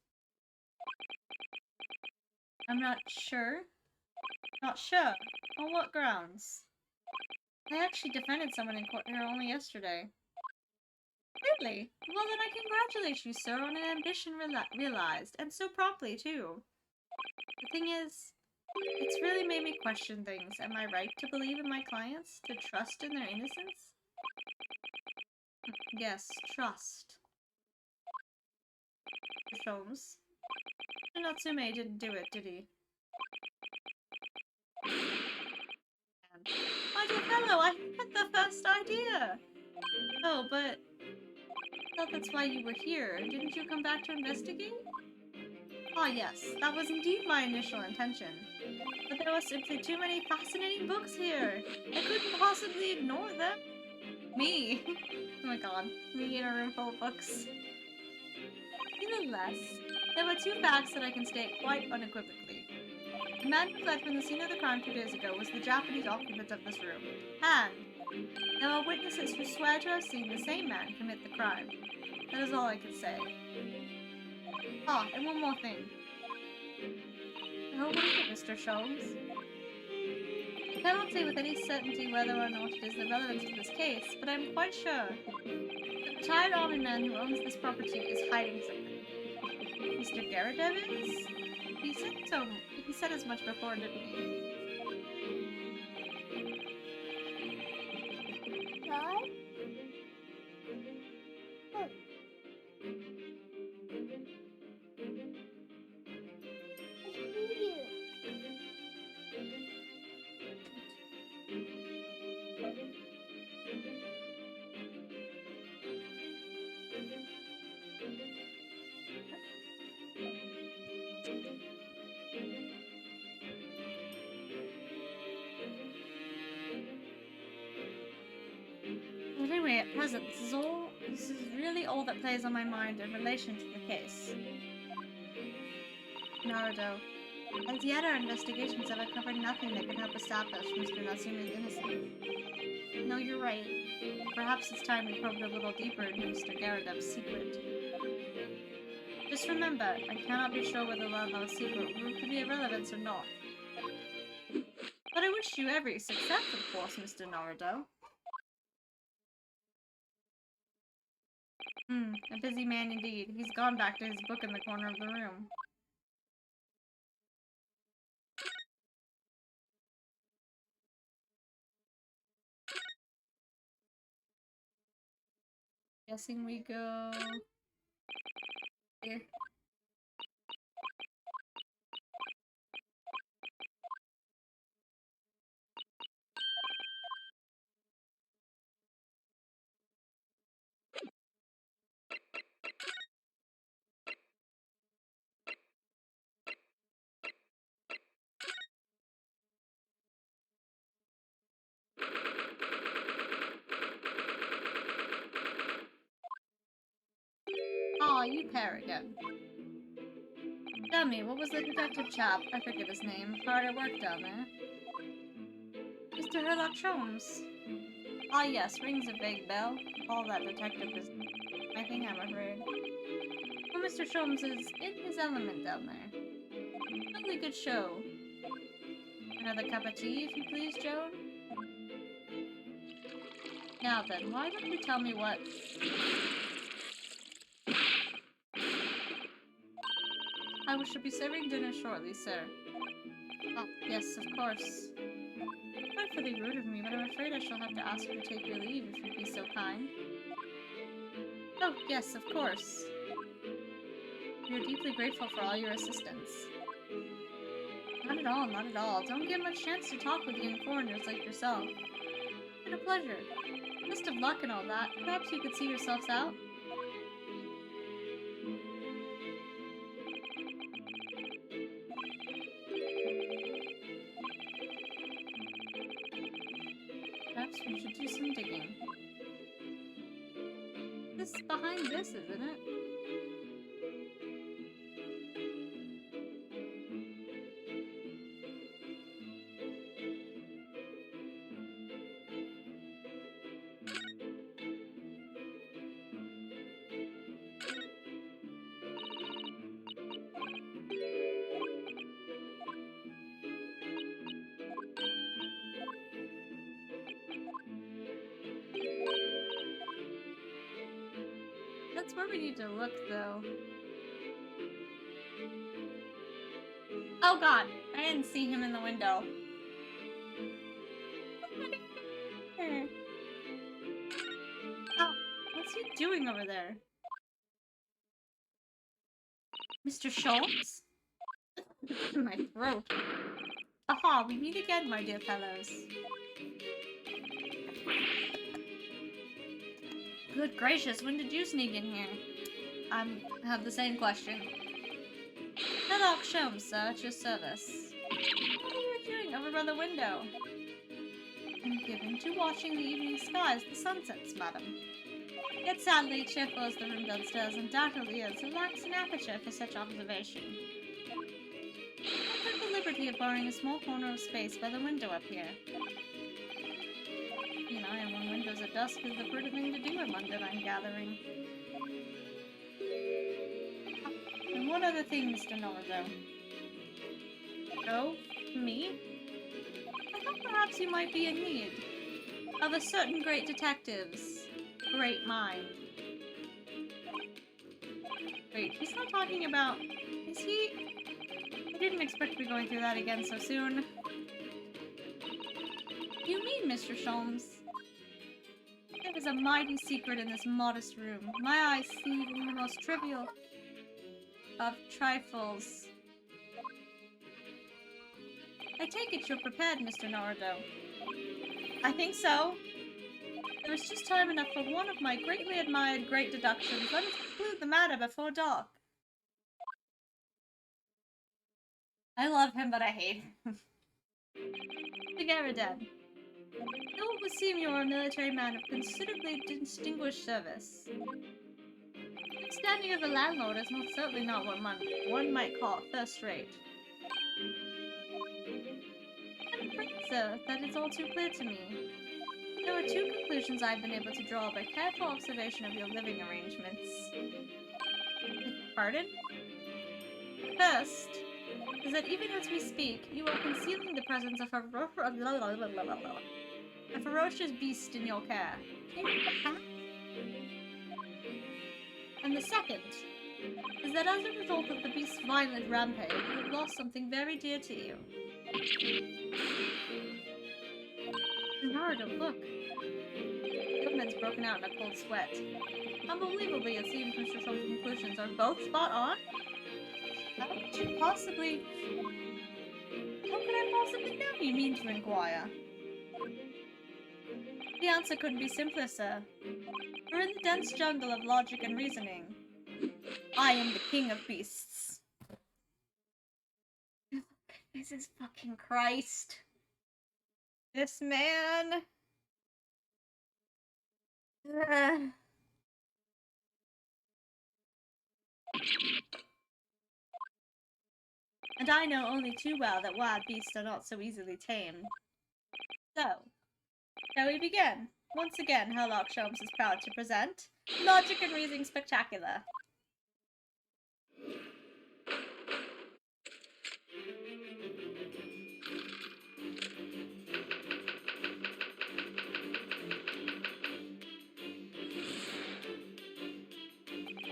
I'm not sure. Not sure? On what grounds? I actually defended someone in court here only yesterday. Really? Well then I congratulate you, sir, on an ambition realized, and so promptly, too. The thing is, it's really made me question things. Am I right to believe in my clients? To trust in their innocence? Yes, trust. Sholmes. Natsume didn't do it, did he? My dear fellow, I had the first idea! Oh, but... I thought that's why you were here. Didn't you come back to investigate? Ah, yes, that was indeed my initial intention. But there were simply too many fascinating books here. I couldn't possibly ignore them. Me? Oh my god, me in a room full of books. Nevertheless, there were two facts that I can state quite unequivocally. The man who fled from the scene of the crime 2 days ago was the Japanese occupant of this room. And there are witnesses who swear to have seen the same man commit the crime. That is all I can say. Ah, and one more thing. Oh, what is it, Mr. Sholmes? I cannot say with any certainty whether or not it is the relevance of this case, but I am quite sure the retired army man who owns this property is hiding something. Mr. Garrett Evans? He said as much before, didn't he? What? present, this is really all that plays on my mind in relation to the case. Naruto, as yet our investigations have uncovered nothing that can help establish Mr. Natsume's innocence. No, you're right. Perhaps it's time we probed a little deeper into Mr. Garudev's secret. Just remember, I cannot be sure whether Lala's secret will prove to be of relevance or not. But I wish you every success, of course, Mr. Naruto. A busy man indeed. He's gone back to his book in the corner of the room. Guessing we go here. Aw, you pair again. Tell me, what was the detective chap, I forget his name, hard at work down there? Mr. Sholmes. Ah yes, rings a vague bell. All that detective is nothing, I'm afraid. Well, Mr. Sholmes is in his element down there. Really good show. Another cup of tea, if you please, Joan? Now then, why don't you tell me what... I shall be serving dinner shortly, sir. Oh, yes, of course. Frightfully rude of me, but I'm afraid I shall have to ask you to take your leave if you'd be so kind. Oh, yes, of course. We are deeply grateful for all your assistance. Not at all, not at all. Don't get much chance to talk with young foreigners like yourself. It's been a pleasure. Best of luck and all that. Perhaps you could see yourselves out? Perhaps we should do some digging. This is behind this, isn't it? That's where we need to look, though. Oh god! I didn't see him in the window. Oh, what's he doing over there? Mr. Sholmes? My throat. Aha, we meet again, my dear fellows. Good gracious, when did you sneak in here? I have the same question. Hello, Sholmes, sir, at your service. What are you doing over by the window? I'm given to watching the evening skies, the sunsets, madam. Yet sadly, cheerful as the room downstairs undoubtedly is, it lacks an aperture for such observation. I took the liberty of borrowing a small corner of space by the window up here. Keeping an eye on windows at dusk is the prudent thing to do in London, I'm gathering. And one other thing, Mr. Naruto. Oh? Me? I thought perhaps you might be in need of a certain great detective's great mind. Wait, he's not talking about... Is he... I didn't expect to be going through that again so soon. You mean, Mr. Sholmes? There is a mighty secret in this modest room. My eyes see even the most trivial of trifles. I take it you're prepared, Mr. Naruto. I think so. There is just time enough for one of my greatly admired great deductions. Let us conclude the matter before dark. I love him, but I hate him. Together, Dad. Though it would seem you are a military man of considerably distinguished service. The standing of a landlord is most certainly not what one might call first-rate. I'm afraid, sir, that is all too clear to me. There are two conclusions I've been able to draw by careful observation of your living arrangements. Pardon? First, is that even as we speak, you are concealing the presence of a ferocious beast in your care. And the second is that as a result of the beast's violent rampage, you have lost something very dear to you. Narrative, look. The old man's broken out in a cold sweat. Unbelievably, it seems Mr. Sholmes' conclusions are both spot on. How could you possibly... How could I possibly know, you mean to inquire? The answer couldn't be simpler, sir. We're in the dense jungle of logic and reasoning. I am the king of beasts. Jesus fucking Christ. This man... And I know only too well that wild beasts are not so easily tamed. So, shall we begin? Once again, Herlock Sholmes is proud to present Logic and Reasoning Spectacular.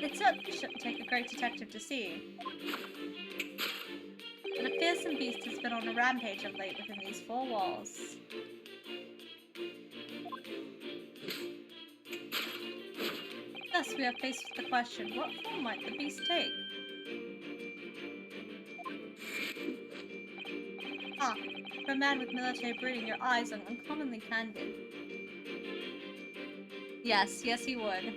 It certainly shouldn't take a great detective to see that a fearsome beast has been on a rampage of late within these four walls. Thus, we are faced with the question, what form might the beast take? Ah, for a man with military breeding, your eyes are uncommonly candid. Yes, he would.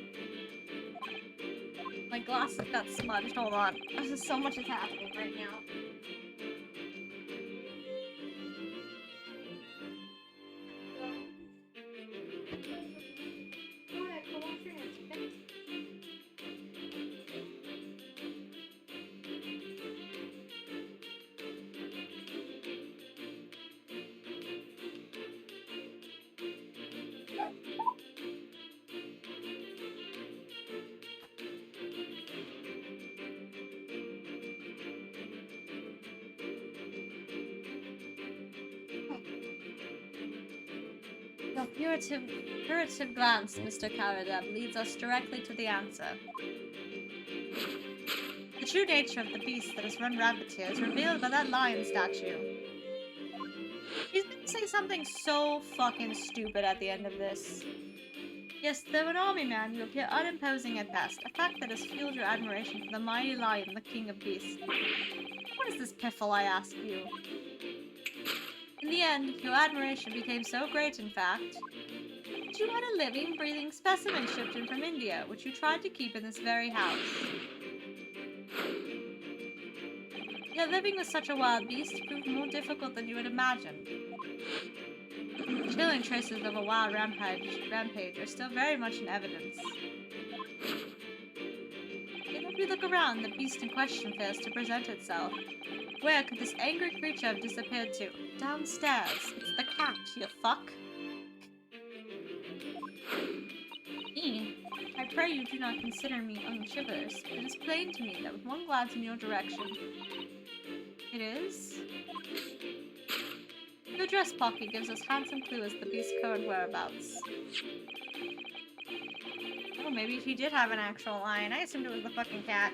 My glasses got smudged, hold on. So much is happening right now. Your furtive glance, Mr. Caradeb, leads us directly to the answer. The true nature of the beast that has run rampant here is revealed by that lion statue. He's gonna say something so fucking stupid at the end of this. Yes, though an army man, you appear unimposing at best, a fact that has fueled your admiration for the mighty lion, the king of beasts. What is this piffle, I ask you? In the end, your admiration became so great, in fact, that you had a living, breathing specimen shipped in from India, which you tried to keep in this very house. Yet living with such a wild beast proved more difficult than you had imagined. Chilling traces of a wild rampage are still very much in evidence. Yet as we look around, the beast in question fails to present itself. Where could this angry creature have disappeared to? Downstairs. It's the cat, you fuck. I pray you do not consider me unchivalrous. It is plain to me that with one glance in your direction... It is? Your dress pocket gives us handsome clue as the beast's current whereabouts. Oh, maybe he did have an actual lion. I assumed it was the fucking cat.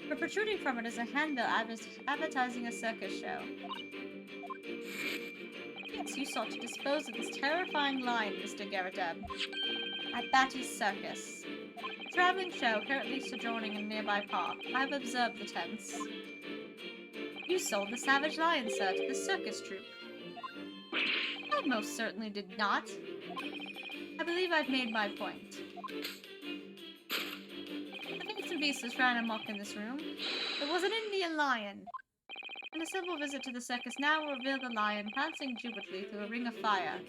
But protruding from it is a handbill advertising a circus show. Yes, you sought to dispose of this terrifying lion, Mr. Garadeb, at Batty's Circus, a traveling show currently sojourning in a nearby park. I've observed the tents. You sold the savage lion, sir, to the circus troupe. I most certainly did not. I believe I've made my point. The fearsome beast was ran amok in this room. It was an Indian lion. And a simple visit to the circus now will reveal the lion prancing jubilantly through a ring of fire.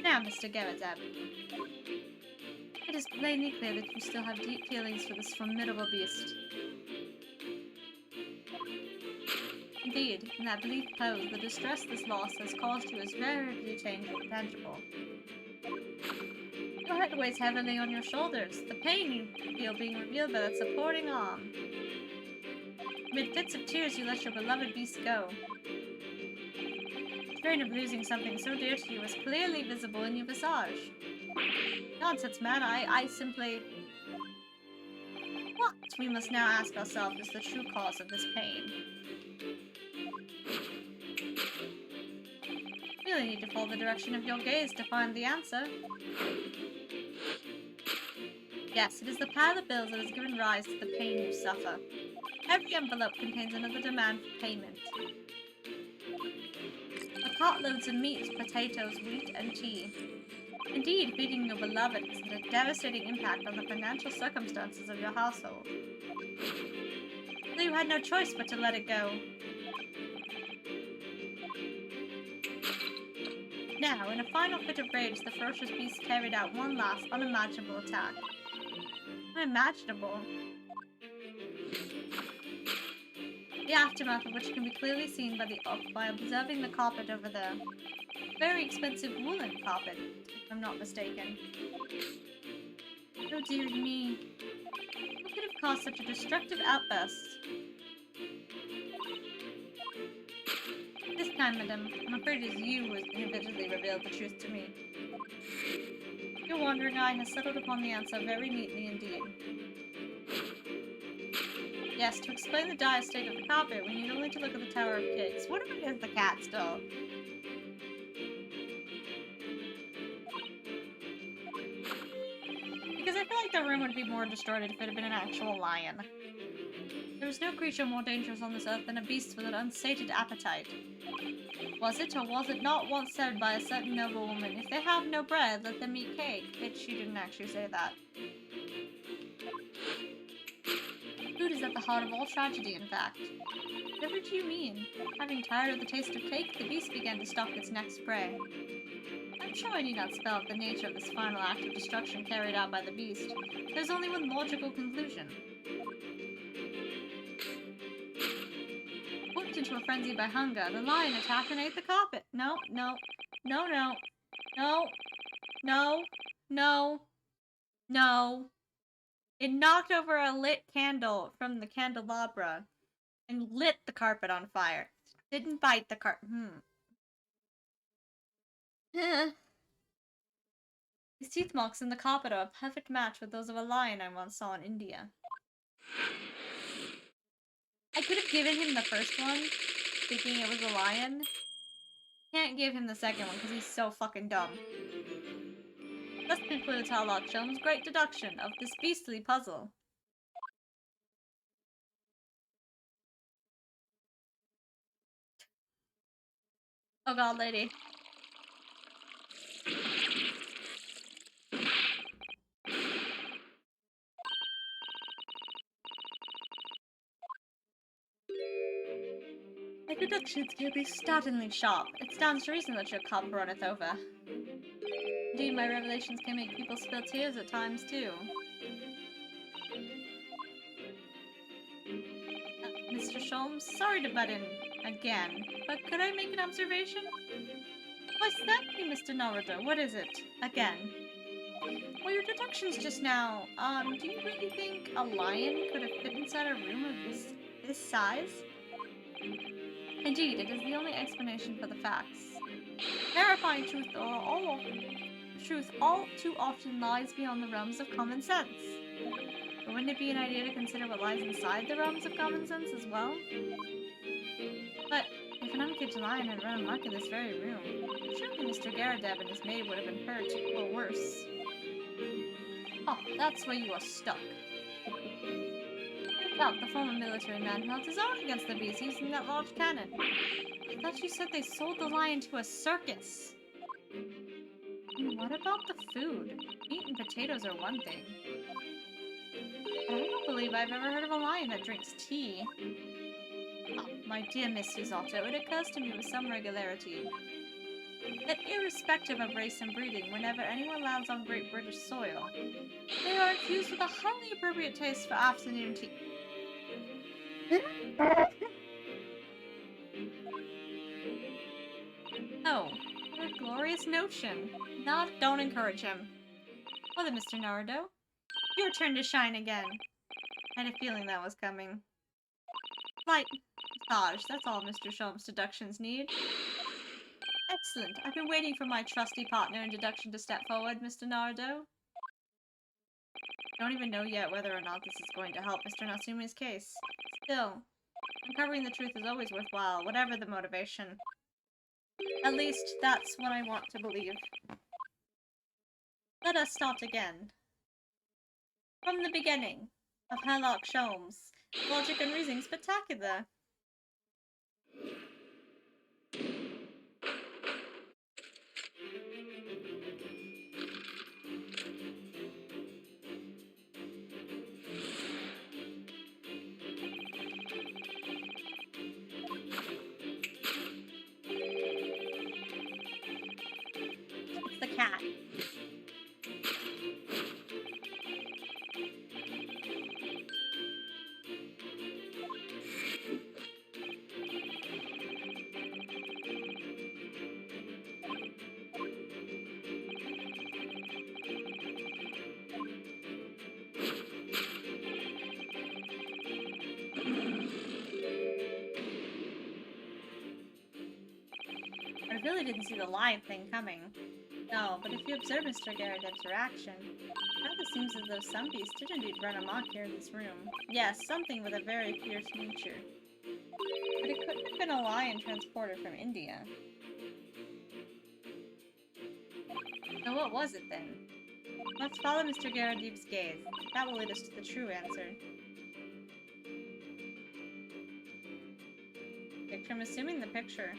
Now, Mr. Garazeb, it is plainly clear that you still have deep feelings for this formidable beast. Indeed, in that bleak pose, the distress this loss has caused you is very tangible. Your head weighs heavily on your shoulders, the pain you feel being revealed by that supporting arm. Amid fits of tears, you let your beloved beast go. The strain of losing something so dear to you is clearly visible in your visage. Nonsense, man, I simply... What, we must now ask ourselves, is the true cause of this pain? You really need to follow the direction of your gaze to find the answer. Yes, it is the pile of bills that has given rise to the pain you suffer. Every envelope contains another demand for payment. A cartloads of meat, potatoes, wheat, and tea. Indeed, feeding your beloved has had a devastating impact on the financial circumstances of your household. So you had no choice but to let it go. Now, in a final fit of rage, the ferocious beast carried out one last, unimaginable attack. Unimaginable? The aftermath of which can be clearly seen by observing the carpet over there. Very expensive woolen carpet, if I'm not mistaken. Oh dear me. What could have caused such a destructive outburst? This time, madam, I'm afraid it is you who has inadvertently revealed the truth to me. Your wandering eye has settled upon the answer very neatly indeed. Yes, to explain the dire state of the carpet, we need only to look at the Tower of Cakes. What if it is the cat still? Because I feel like the room would be more distorted if it had been an actual lion. There is no creature more dangerous on this earth than a beast with an unsated appetite. Was it or was it not once said by a certain noble woman, if they have no bread, let them eat cake? But she didn't actually say that. Food is at the heart of all tragedy, in fact. Whatever do you mean? Having tired of the taste of cake, the beast began to stalk its next prey. I'm sure I need not spell out the nature of this final act of destruction carried out by the beast. There's only one logical conclusion. Whipped into a frenzy by hunger, the lion attacked and ate the carpet. No, no, no, no, no, no, no, no. It knocked over a lit candle from the candelabra and lit the carpet on fire. Didn't bite the carpet. These teeth marks in the carpet are a perfect match with those of a lion I once saw in India. I could have given him the first one, thinking it was a lion. Can't give him the second one because he's so fucking dumb. Thus concludes Sherlock Holmes' great deduction of this beastly puzzle. Oh god, lady. My deductions can be startlingly sharp. It stands to reason that your cup runneth over. Indeed, my revelations can make people spill tears at times, too. Mr. Sholmes, sorry to butt in again, but could I make an observation? Why, certainly, Mr. Naruto. What is it? Again. Well, your deductions just now, do you really think a lion could have fit inside a room of this size? Indeed, it is the only explanation for the facts. Terrifying truth all too often lies beyond the realms of common sense. But wouldn't it be an idea to consider what lies inside the realms of common sense as well? But if an uncaged lion had run amok in this very room, surely Mr. Garadeb and his maid would have been hurt, or worse. Oh, that's where you are stuck. No doubt the former military man held his own against the beast using that large cannon. I thought you said they sold the lion to a circus. And what about the food? Meat and potatoes are one thing. But I don't believe I've ever heard of a lion that drinks tea. Oh, my dear Miss Susalto, it occurs to me with some regularity that irrespective of race and breeding, whenever anyone lands on Great British soil, they are infused with a highly appropriate taste for afternoon tea. Oh, what a glorious notion. Don't encourage him. Well then, Mr. Naruto, your turn to shine again. I had a feeling that was coming. Slight massage, that's all Mr. Sholmes' deductions need. Excellent. I've been waiting for my trusty partner in deduction to step forward, Mr. Naruto. I don't even know yet whether or not this is going to help Mr. Natsume's case. Still, uncovering the truth is always worthwhile, whatever the motivation. At least, that's what I want to believe. Let us start again. From the beginning of Herlock Sholmes. Logic and reasoning spectacular. It's the cat. I really didn't see the lion thing coming. No, but if you observe Mr. Garradeb's reaction, it rather seems as though some beast did indeed run amok here in this room. Yes, something with a very fierce nature. But it couldn't have been a lion transported from India. So what was it then? Let's follow Mr. Garradeb's gaze. That will lead us to the true answer. Picture, I'm assuming the picture.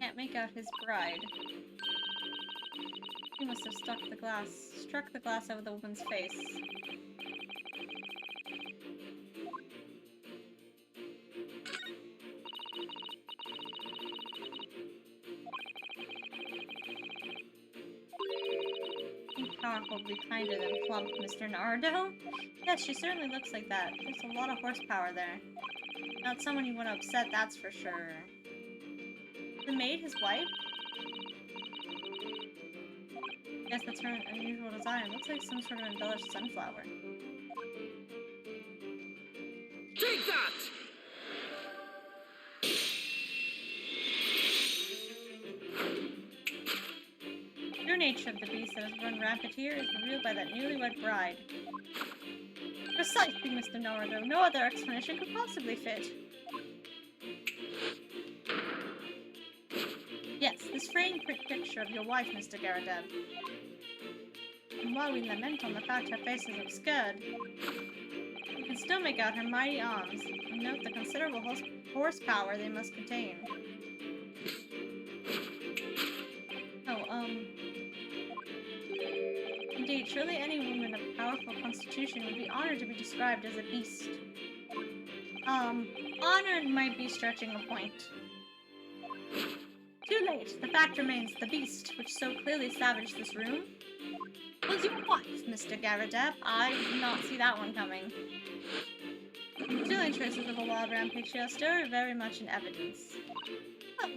Can't make out his bride. He must have struck the glass over the woman's face. Powerful will be kinder than plump, Mr. Naruto. Yes, she certainly looks like that. There's a lot of horsepower there. Not someone you want to upset, that's for sure. The maid his wife? Yes, that's her unusual design. Looks like some sort of embellished sunflower. Take that! True nature of the beast that has run rampant here is revealed by that newlywed bride. Precisely, Mr. Naruto. No other explanation could possibly fit. Yes, this framed picture of your wife, Mr. Garradeb. And while we lament on the fact her face is obscured, you can still make out her mighty arms, and note the considerable horsepower they must contain. Indeed, surely any woman of powerful constitution would be honored to be described as a beast. Honored might be stretching a point. Too late. The fact remains the beast, which so clearly savaged this room, was your wife, Mr. Garradeb. I did not see that one coming. Chilling traces of a wild rampage here still are very much in evidence. Oh.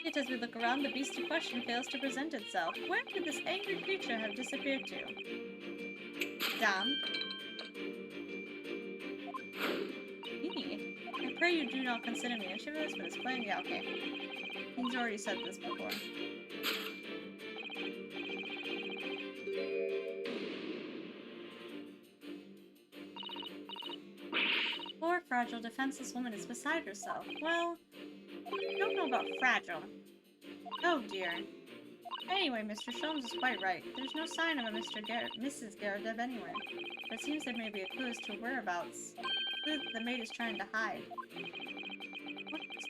Yet as we look around, the beast in question fails to present itself. Where could this angry creature have disappeared to? Damn. I pray you do not consider me a chivalrous, but it's plain. Yeah, okay. He's already said this before. Poor, fragile, defenseless woman is beside herself. Well, know about fragile? Oh dear. Anyway, Mr. Sholmes is quite right. There's no sign of a Mrs. Garrideb anywhere. But it seems there may be a clue as to whereabouts. A clue that the maid is trying to hide.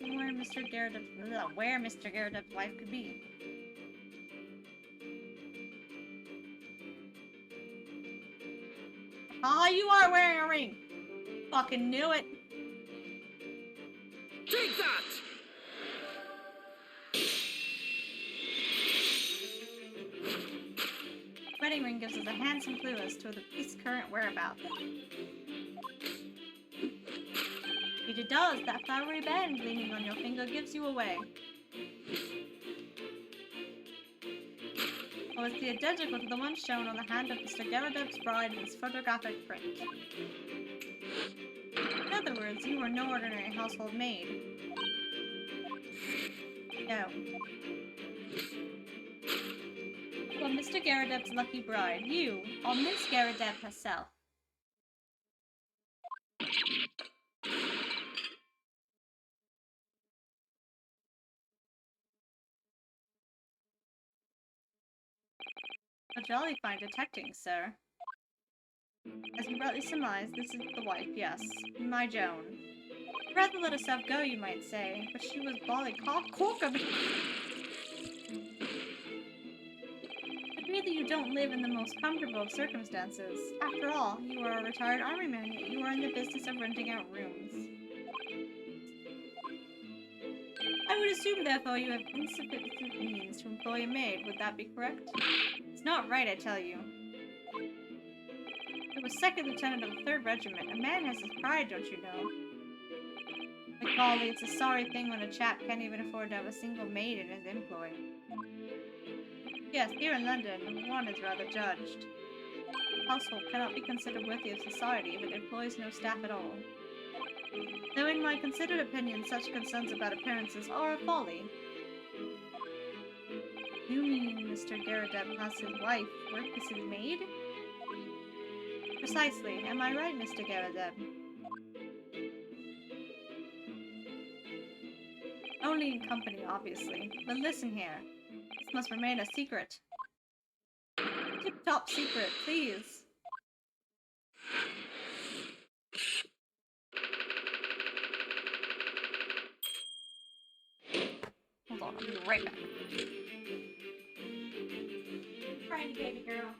Where Mr. Garrideb's wife could be. Ah, you are wearing a ring! Fucking knew it! Take that! Wedding ring gives us a handsome clue as to the priest's current whereabouts. Indeed it does. That flowery band gleaming on your finger gives you away. Oh, it's the identical to the one shown on the hand of Mr. Garrideb's bride in this photographic print. In other words, you are no ordinary household maid. No. Well, Mr. Garrideb's lucky bride, you, or Miss Garrideb herself. A jolly fine detecting, sir. As you rightly surmise, this is the wife, yes. My Joan. Rather let herself go, you might say, but she was corker. But really, you don't live in the most comfortable of circumstances. After all, you are a retired army man, yet you are in the business of renting out rooms. I would assume, therefore, you have insufficient means to employ a maid. Would that be correct? It's not right, I tell you. It was second lieutenant of the 3rd Regiment. A man has his pride, don't you know? Golly, it's a sorry thing when a chap can't even afford to have a single maid in his employ. Yes, here in London, one is rather judged. A household cannot be considered worthy of society if it employs no staff at all. Though in my considered opinion, such concerns about appearances are a folly. You mean Mr. Garrideb has his wife work as his maid? Precisely. Am I right, Mr. Garrideb? Only in company, obviously. But listen here. This must remain a secret. Tip-top secret, please. Hold on, I'll be right back. Crying baby girl.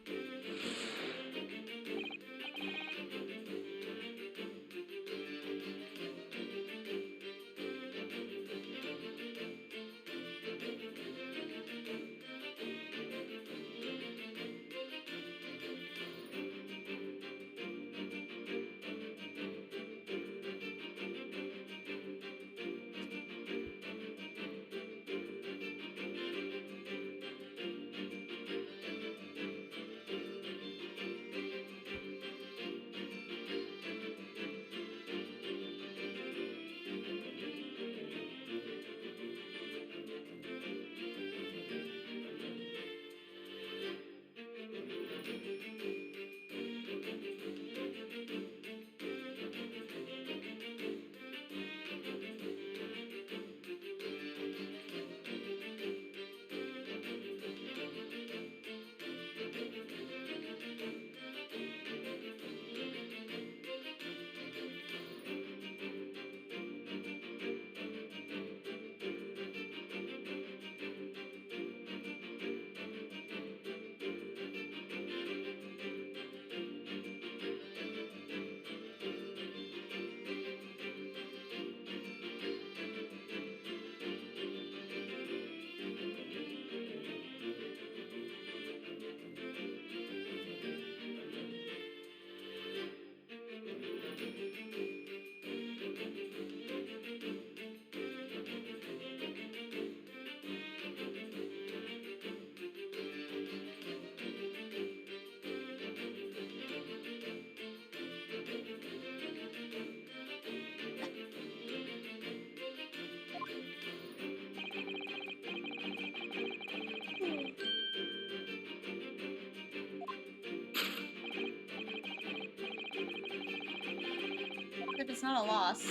If it's not a loss.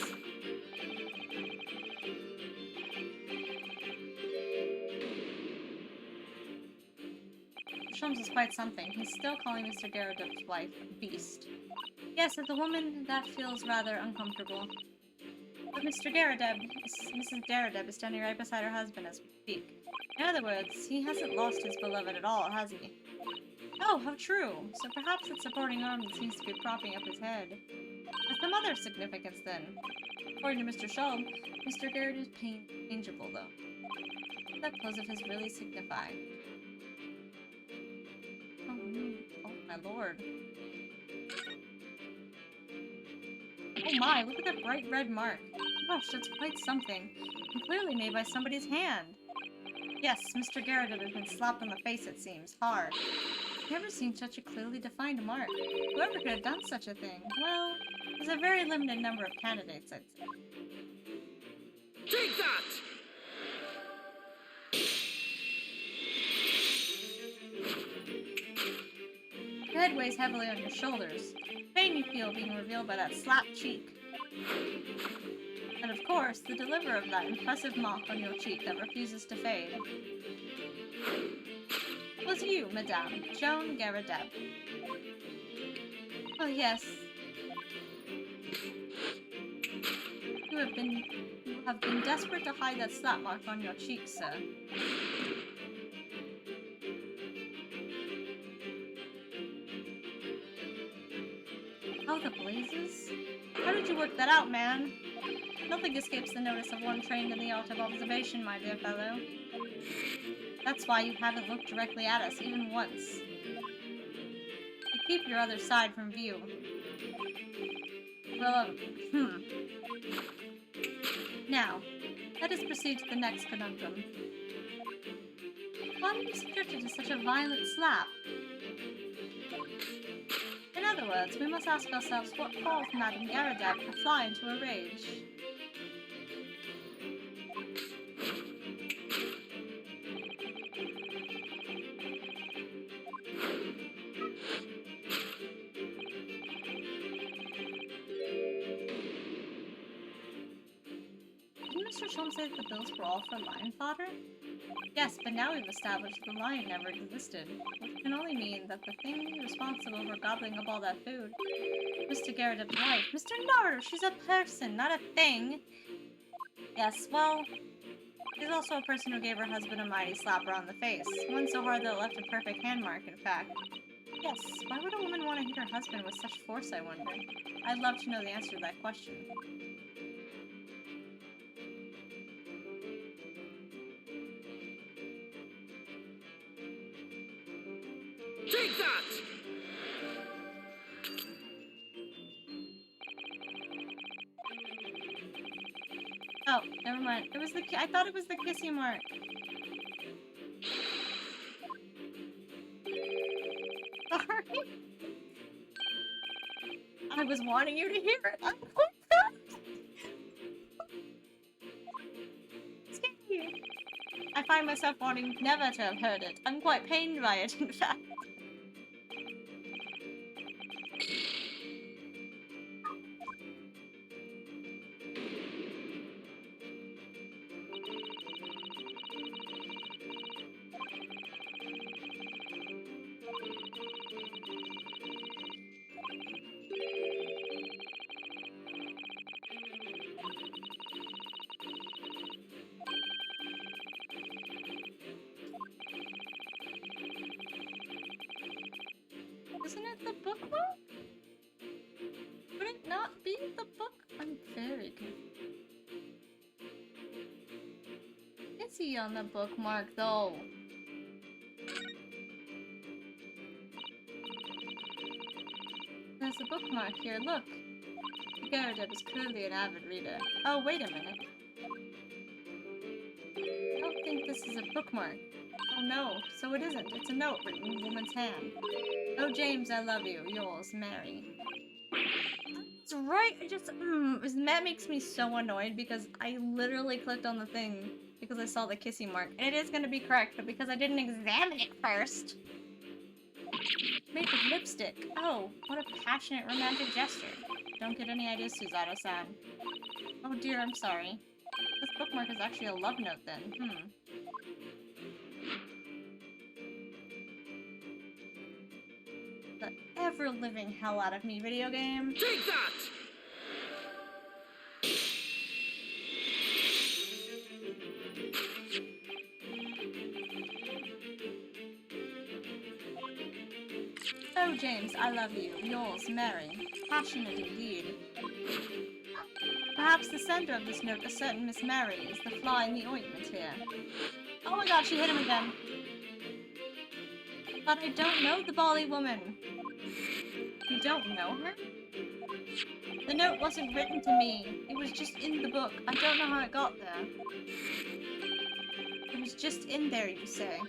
Sholmes is quite something. He's still calling Mr. Garrideb's wife a beast. Yes, as a woman, that feels rather uncomfortable. But Mrs. Garrideb is standing right beside her husband as we speak. In other words, he hasn't lost his beloved at all, has he? Oh, how true! So perhaps it's supporting arm that seems to be propping up his head. There's some other significance then. According to Mr. Sholmes, Mr. Garrett is changeable, though. What that close of his really signify? Oh, no. Oh, my lord. Oh my, look at that bright red mark. Gosh, that's quite something. And clearly made by somebody's hand. Yes, Mr. Garrett has been slapped on the face, it seems. Hard. I've never seen such a clearly defined mark. Whoever could have done such a thing? Well, there's a very limited number of candidates, I'd say. Take that! Your head weighs heavily on your shoulders. The pain you feel being revealed by that slapped cheek. And of course, the deliverer of that impressive mark on your cheek that refuses to fade. It was you, Madame, Joan Garrideb. Oh yes. You have been desperate to hide that slap mark on your cheek, sir. How the blazes? How did you work that out, man? Nothing escapes the notice of one trained in the art of observation, my dear fellow. That's why you haven't looked directly at us, even once. You keep your other side from view. Well, Now, let us proceed to the next conundrum. Why were you subjected to such a violent slap? In other words, we must ask ourselves what caused Madame Garrideb to fly into a rage. Didn't Mr. Sholmes say that the bills were all for lion fodder? Yes, but now we've established the lion never existed, which can only mean that the thing responsible for gobbling up all that food, Mr. Garrideb's wife. Mr. No, she's a person, not a thing. Yes, well, she's also a person who gave her husband a mighty slap around the face, one so hard that it left a perfect hand mark, in fact. Yes, why would a woman want to hit her husband with such force, I wonder? I'd love to know the answer to that question. Take that! Oh, never mind. It was the I thought it was the kissy mark. Sorry. I was wanting you to hear it. I'm quite sad. I find myself wanting never to have heard it. I'm quite pained by it, in fact. Isn't it the bookmark? Would it not be the book? I'm very confused. Is he on the bookmark though? There's a bookmark here, look. Garrideb is clearly an avid reader. Oh, wait a minute. I don't think this is a bookmark. Oh no, so it isn't. It's a note written in a woman's hand. Oh, James, I love you. Yours, Mary. That's right. That makes me so annoyed because I literally clicked on the thing because I saw the kissy mark. And it is going to be correct, but because I didn't examine it first. Made with lipstick. Oh, what a passionate romantic gesture. Don't get any ideas, Suzato-san. Oh dear, I'm sorry. This bookmark is actually a love note then. ever-living hell out of me, video game. Take that! Oh, James, I love you. Yours, Mary. Passionate indeed. Perhaps the sender of this note, a certain Miss Mary, is the fly in the ointment here. Oh my god, she hit him again. But I don't know the Bali woman. You don't know her? The note wasn't written to me. It was just in the book. I don't know how it got there. It was just in there, you say.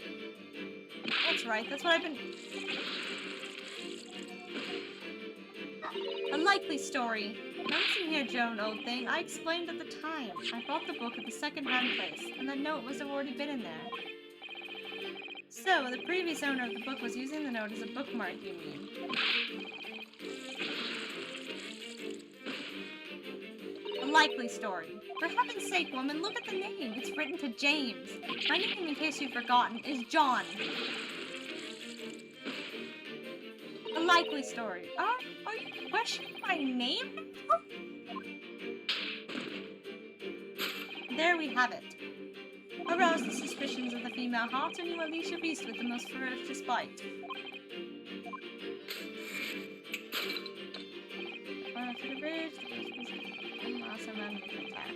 That's right, that's what I've been... A likely story. Now listen here, Joan, old thing. I explained at the time. I bought the book at the second-hand place, and the note must have already been in there. So, the previous owner of the book was using the note as a bookmark, you mean? A likely story. For heaven's sake, woman, look at the name. It's written to James. My name, in case you've forgotten, is John. A likely story. Are you questioning my name? There we have it. Arouse the suspicions of the female heart, and you unleash a beast with the most ferocious bite. To the bridge, the last man to attack.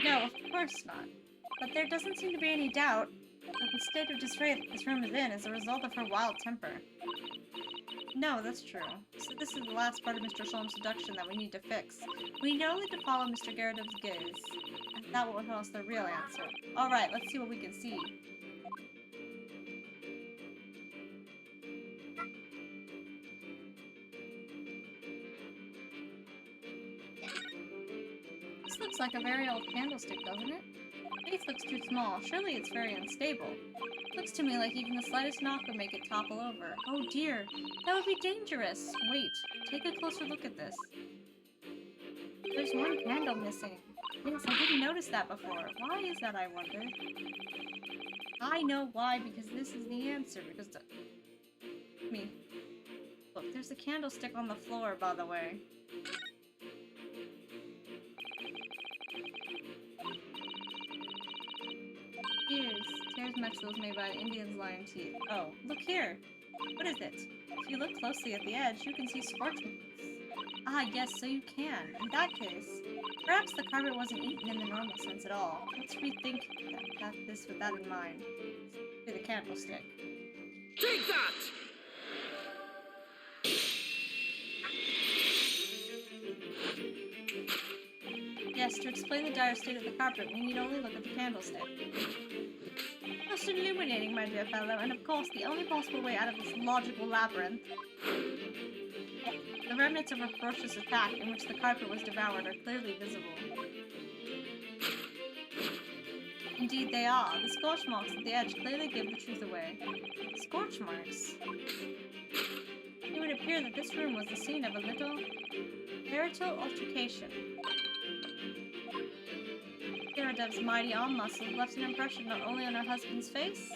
No, of course not. But there doesn't seem to be any doubt that the state of disarray that this room is in is a result of her wild temper. No, that's true. So this is the last part of Mr. Sholmes' seduction that we need to fix. We need only to follow Mr. Garrett's gaze, and that will tell us the real answer. Alright, let's see what we can see. This looks like a very old candlestick, doesn't it? The base looks too small. Surely it's very unstable. Looks to me like even the slightest knock would make it topple over. Oh dear, that would be dangerous. Wait, take a closer look at this. There's one candle missing. Yes, I didn't notice that before. Why is that, I wonder? I know why, because this is the answer. Because Look, there's a candlestick on the floor, by the way. Tears much those made by the Indians' lion teeth. Oh, look here! What is it? If you look closely at the edge, you can see scorch marks. Ah, yes, so you can. In that case, perhaps the carpet wasn't eaten in the normal sense at all. Let's rethink this with that in mind. To the candlestick. Take that! Yes, to explain the dire state of the carpet, we need only look at the candlestick. Most illuminating, my dear fellow, and of course the only possible way out of this logical labyrinth. The remnants of a ferocious attack in which the carpet was devoured are clearly visible. Indeed they are. The scorch marks at the edge clearly give the truth away. Scorch marks? It would appear that this room was the scene of a little marital altercation. Garrett's mighty arm muscle left an impression not only on her husband's face,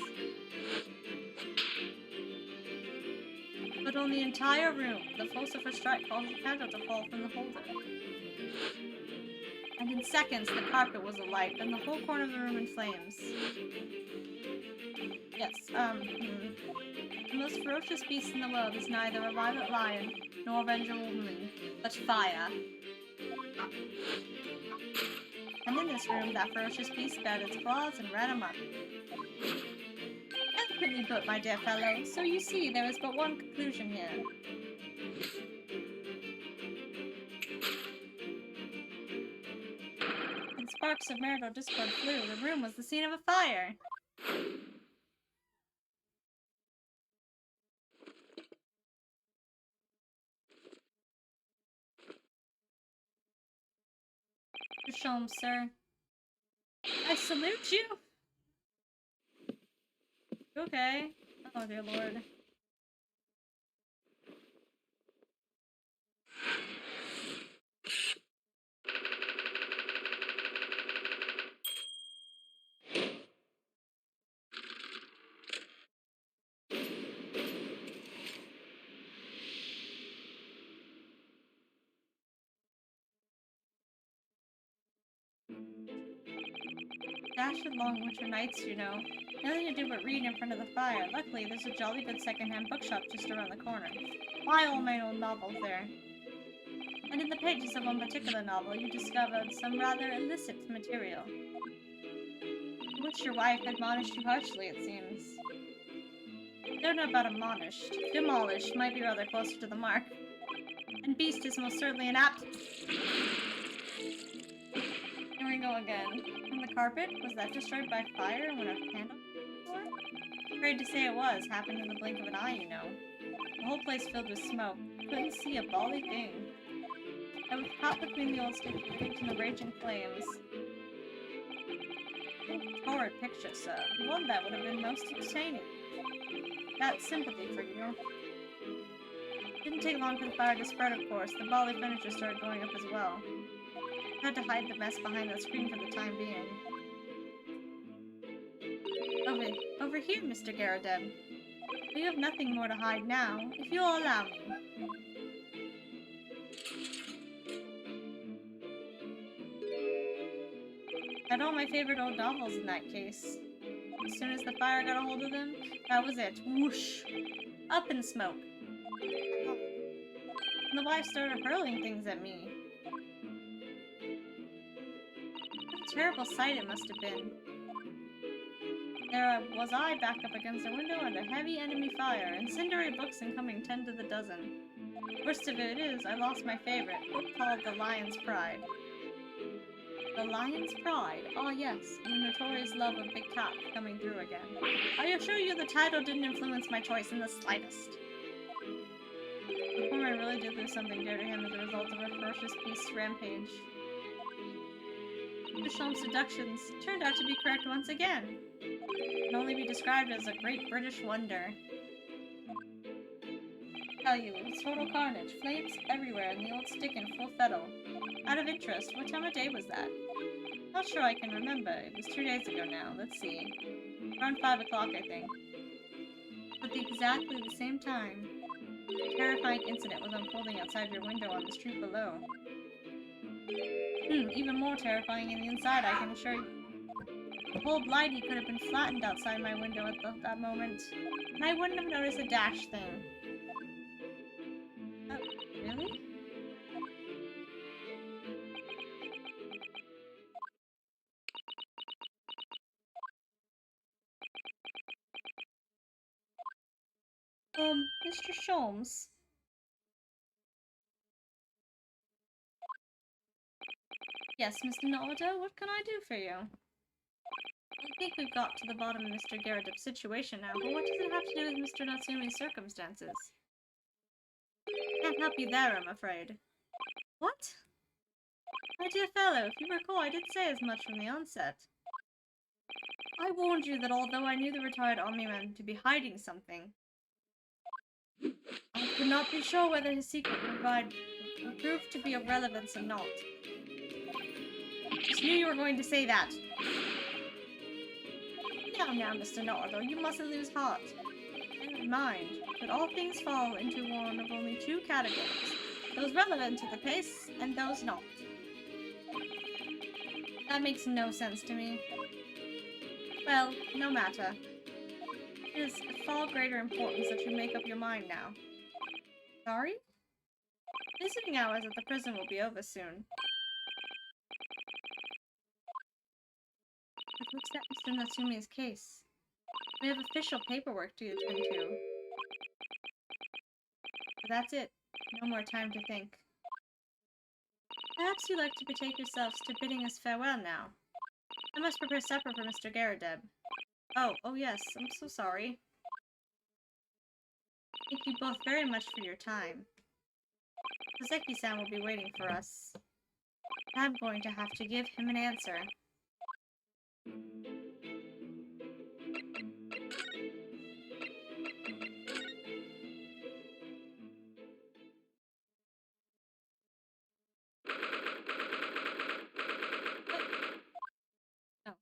but on the entire room. The force of her strike caused the candle to fall from the holder. And in seconds, the carpet was alight, and the whole corner of the room in flames. Yes, the most ferocious beast in the world is neither a violent lion, nor a vengeful woman, but fire. And in this room, that ferocious beast bared its claws and ran amok. Eloquently put, my dear fellow. So you see, there is but one conclusion here. sparks of marital discord flew. The room was the scene of a fire. Mr. Sholmes, sir. I salute you! Okay. Oh, dear lord. Dashed long winter nights, you know. Nothing to do but read in front of the fire. Luckily, there's a jolly good second-hand bookshop just around the corner. Buy all my old novels there. And in the pages of one particular novel, you discovered some rather illicit material. Which your wife admonished you harshly, it seems. I don't know about admonished. Demolished might be rather closer to the mark. And beast is most certainly an apt... Here we go again. And the carpet? Was that destroyed by fire when a candle before? Afraid to say it was. Happened in the blink of an eye, you know. The whole place filled with smoke. Couldn't see a bally thing. I was caught between the old stick and the raging flames. A horrid picture, sir. One that would have been most entertaining. That's sympathy for you. Didn't take long for the fire to spread, of course. The bally furniture started going up as well. I had to hide the mess behind that screen for the time being. Over here, Mr. Garadeb. You have nothing more to hide now, if you'll allow me. Had all my favorite old novels in that case. As soon as the fire got a hold of them, that was it. Whoosh! Up in smoke. And the wife started hurling things at me. What a terrible sight it must have been. There was I back up against a window under heavy enemy fire, incendiary books incoming 10 to the dozen. Worst of it is, I lost my favorite, book called The Lion's Pride. The Lion's Pride? Oh yes, your notorious love of big cats coming through again. I assure you the title didn't influence my choice in the slightest. The poor man really did lose something dear to him as a result of a ferocious beast's rampage. The Sholmes' deductions turned out to be correct once again. It can only be described as a great British wonder. I tell you, it was total carnage, flames everywhere, and the old stick in full fettle. Out of interest, what time of day was that? Not sure I can remember. It was 2 days ago now. Let's see. Around 5 o'clock, I think. At exactly the same time, a terrifying incident was unfolding outside your window on the street below. Even more terrifying in the inside, I can assure you. The whole blighty could have been flattened outside my window at that moment, and I wouldn't have noticed a dash thing. Really? Mr. Sholmes? Yes, Mr. Nolito, what can I do for you? I think we've got to the bottom of Mr. Garadip's situation now, but what does it have to do with Mr. Natsumi's circumstances? Can't help you there, I'm afraid. What? My dear fellow, if you recall, I did say as much from the onset. I warned you that although I knew the retired Omni-Man to be hiding something, I could not be sure whether his secret would prove to be of relevance or not. Just knew you were going to say that. Now, Mr. Nolito, you mustn't lose heart. And mind that all things fall into one of only two categories. Those relevant to the case, and those not. That makes no sense to me. Well, no matter. It is of far greater importance that you make up your mind now. Sorry? Visiting hours at the prison will be over soon. It looks at Mr. Natsumi's case. We have official paperwork to attend to. But that's it. No more time to think. Perhaps you'd like to betake yourselves to bidding us farewell now. I must prepare supper for Mr. Garadeb. Oh yes, I'm so sorry. Thank you both very much for your time. Soseki-san will be waiting for us. I'm going to have to give him an answer. Oh.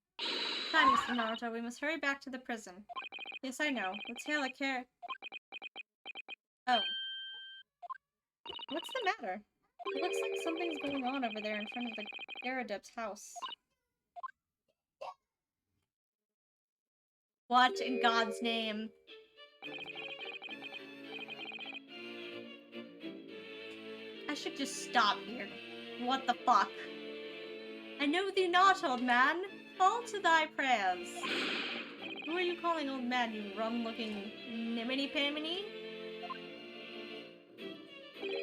Time, Mr. Naruto. We must hurry back to the prison. Yes, I know. Let's hail a car. Oh. What's the matter? It looks like something's going on over there in front of the Garadeb's house. What in God's name? I should just stop here. What the fuck? I know thee not, old man. Fall to thy prayers. Who are you calling old man, you rum-looking niminy-piminy?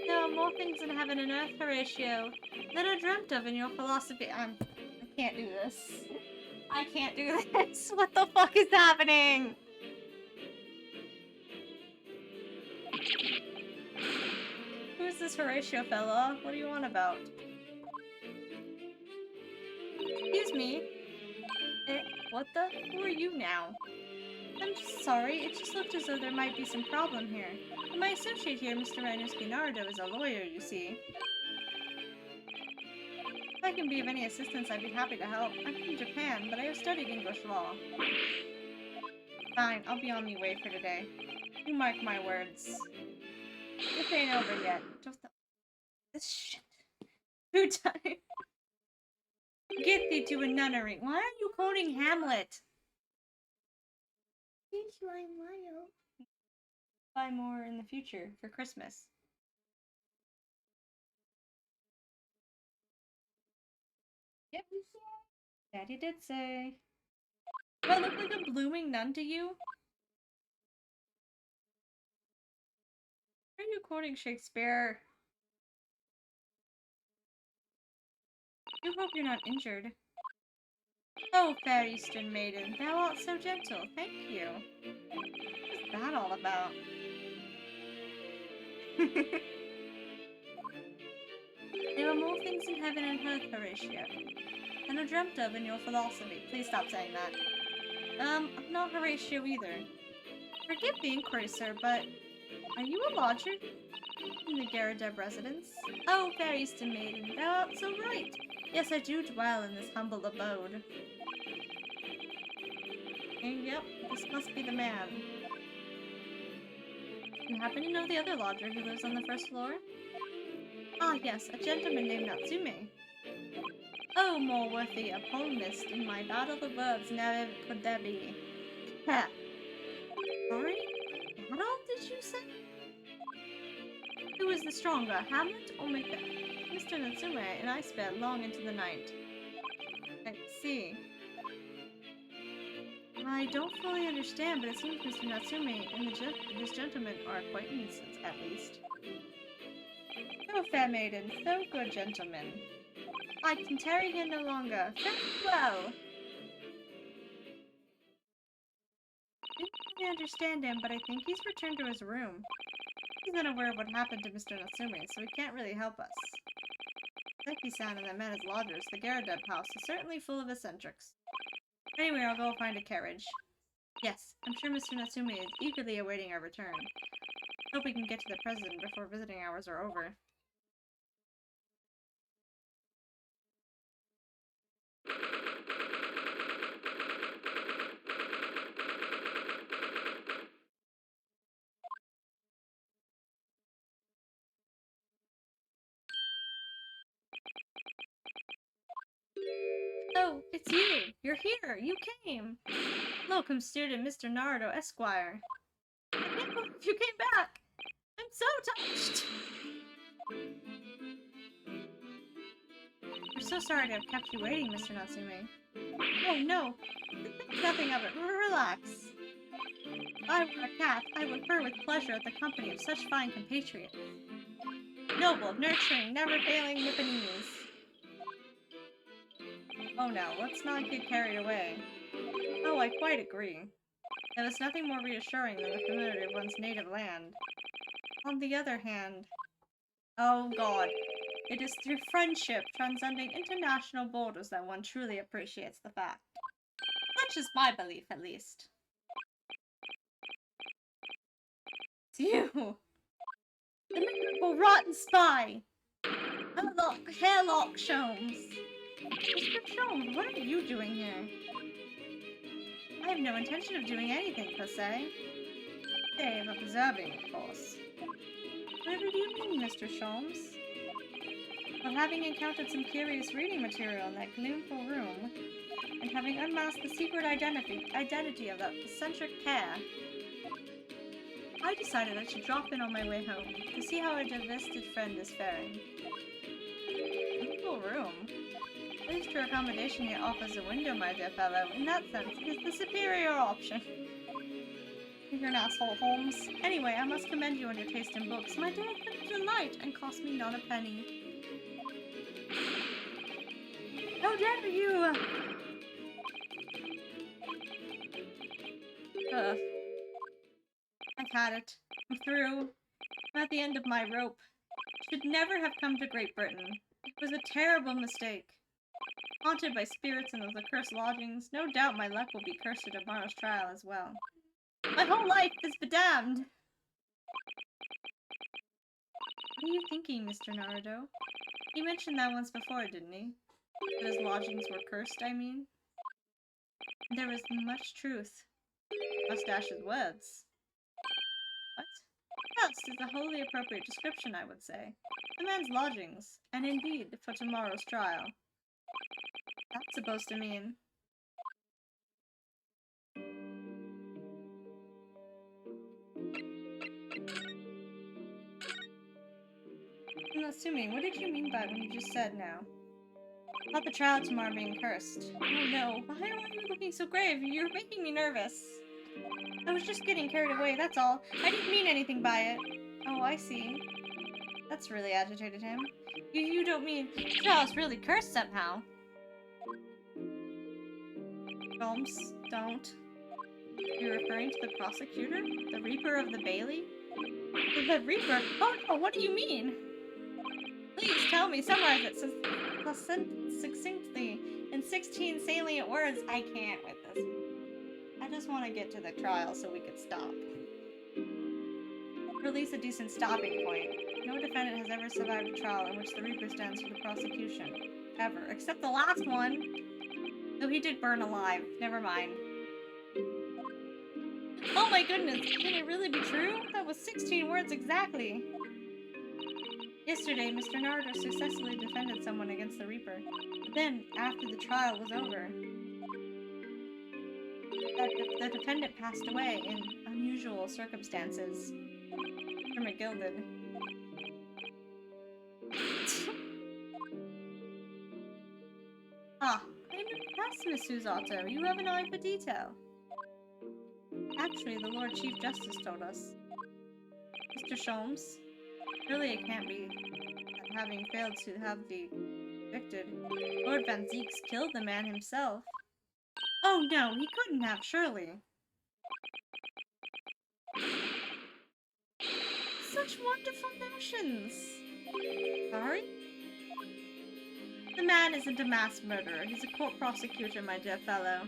There are more things in heaven and earth, Horatio, than are dreamt of in your philosophy. I can't do this. I can't do this. What the fuck is happening? Who's this Horatio fella? What are you on about? Excuse me. What the? Who are you now? I'm sorry, it just looked as though there might be some problem here. My associate here, Mr. Rainuski Naruto, is a lawyer, you see. If I can be of any assistance, I'd be happy to help. I'm from Japan, but I have studied English law. Fine, I'll be on me way for today. You mark my words. This ain't over yet. Just this shit. Too tired. Get thee to a nunnery. Why are you quoting Hamlet? Buy more in the future for Christmas. Yep. Daddy did say. Do I look like a blooming nun to you? Are you quoting Shakespeare? I hope you're not injured. Oh, fair Eastern maiden, thou art so gentle. Thank you. What's that all about? There are more things in heaven and earth, Horatio, than are dreamt of in your philosophy. Please stop saying that. I'm not Horatio either. Forgive the inquiry, sir, but are you a lodger in the Garadeb residence? Oh, fair Eastern maiden, thou art so right. Yes, I do dwell in this humble abode. And yep, this must be the man. You happen to know the other lodger who lives on the first floor? Ah, yes, a gentleman named Natsume. Oh, more worthy a polemist in my battle of words never could there be. Ha! Sorry? What all did you say? Who is the stronger, Hamlet or Macbeth? Mr. Natsume and I sped long into the night. I see. I don't fully understand, but it seems Mr. Natsume and this gentleman are acquaintances, at least. So fair maiden, so good gentleman. I can tarry here no longer. Farewell! I didn't really understand him, but I think he's returned to his room. He's unaware of what happened to Mr. Natsume, so he can't really help us. Seki-san and the men as lodgers, the Garadeb house is certainly full of eccentrics. Anyway, I'll go find a carriage. Yes, I'm sure Mr. Natsume is eagerly awaiting our return. Hope we can get to the president before visiting hours are over. Oh, it's you! You're here! You came! Welcome, student Mr. Naruto, Esquire. I can't believe you came back! I'm so touched! We're so sorry to have kept you waiting, Mr. Natsume. Oh, no! Think nothing of it. Relax. If I were a cat, I would purr with pleasure at the company of such fine compatriots. noble, nurturing, never-failing Nipponese. Oh no, let's not get carried away. Oh, I quite agree. There was nothing more reassuring than the familiarity of one's native land. On the other hand... Oh god. It is through friendship, transcending international borders, that one truly appreciates the fact. Such is my belief, at least. It's you! The miserable, rotten spy! Hairlock Sholmes! Mr. Sholmes, what are you doing here? I have no intention of doing anything, per se. Save of observing, of course. Whatever do you mean, Mr. Sholmes? Well, having encountered some curious reading material in that gloomful room, and having unmasked the secret identity of that eccentric pair, I decided I should drop in on my way home, to see how our divested friend is faring. Gloomful room? At least your accommodation here offers a window, my dear fellow. In that sense, it is the superior option. You're an asshole, Holmes. Anyway, I must commend you on your taste in books. My day has been a delight, and cost me not a penny. How dare you! Ugh. I've had it. I'm through. I'm at the end of my rope. I should never have come to Great Britain. It was a terrible mistake. Haunted by spirits in those accursed lodgings, no doubt my luck will be cursed at tomorrow's trial as well. My whole life is bedamned! What are you thinking, Mr. Naruto? He mentioned that once before, didn't he? That his lodgings were cursed, I mean? There was much truth. Mustache's words. What? Cursed is a wholly appropriate description, I would say. The man's lodgings, and indeed, for tomorrow's trial. That's supposed to mean... I'm assuming, what did you mean by what you just said now? About the trial tomorrow being cursed. Oh no, why are you looking so grave? You're making me nervous. I was just getting carried away, that's all. I didn't mean anything by it. Oh, I see. That's really agitated him. You don't mean the trial's really cursed somehow? Sholmes, don't. You're referring to the prosecutor? The Reaper of the Bailey? The Reaper? Oh no, what do you mean? Please tell me, summarize it succinctly in 16 salient words. I can't with this. I just want to get to the trial so we could stop. Or at least a decent stopping point. No defendant has ever survived a trial in which the Reaper stands for the prosecution. Ever. Except the last one! Though he did burn alive. Never mind. Oh my goodness! Can it really be true? That was 16 words exactly! Yesterday, Mr. Naruto successfully defended someone against the Reaper. But then, after the trial was over, the defendant passed away in unusual circumstances. Mr. McGilded. Ah, I'm impressed, Miss Suzato. You have an eye for detail. Actually, the Lord Chief Justice told us. Mr. Sholmes, surely it can't be that having failed to have the convicted, Lord Van Zeeks killed the man himself. Oh no, he couldn't have, surely. Such wonderful notions! Sorry? The man isn't a mass murderer. He's a court prosecutor, my dear fellow.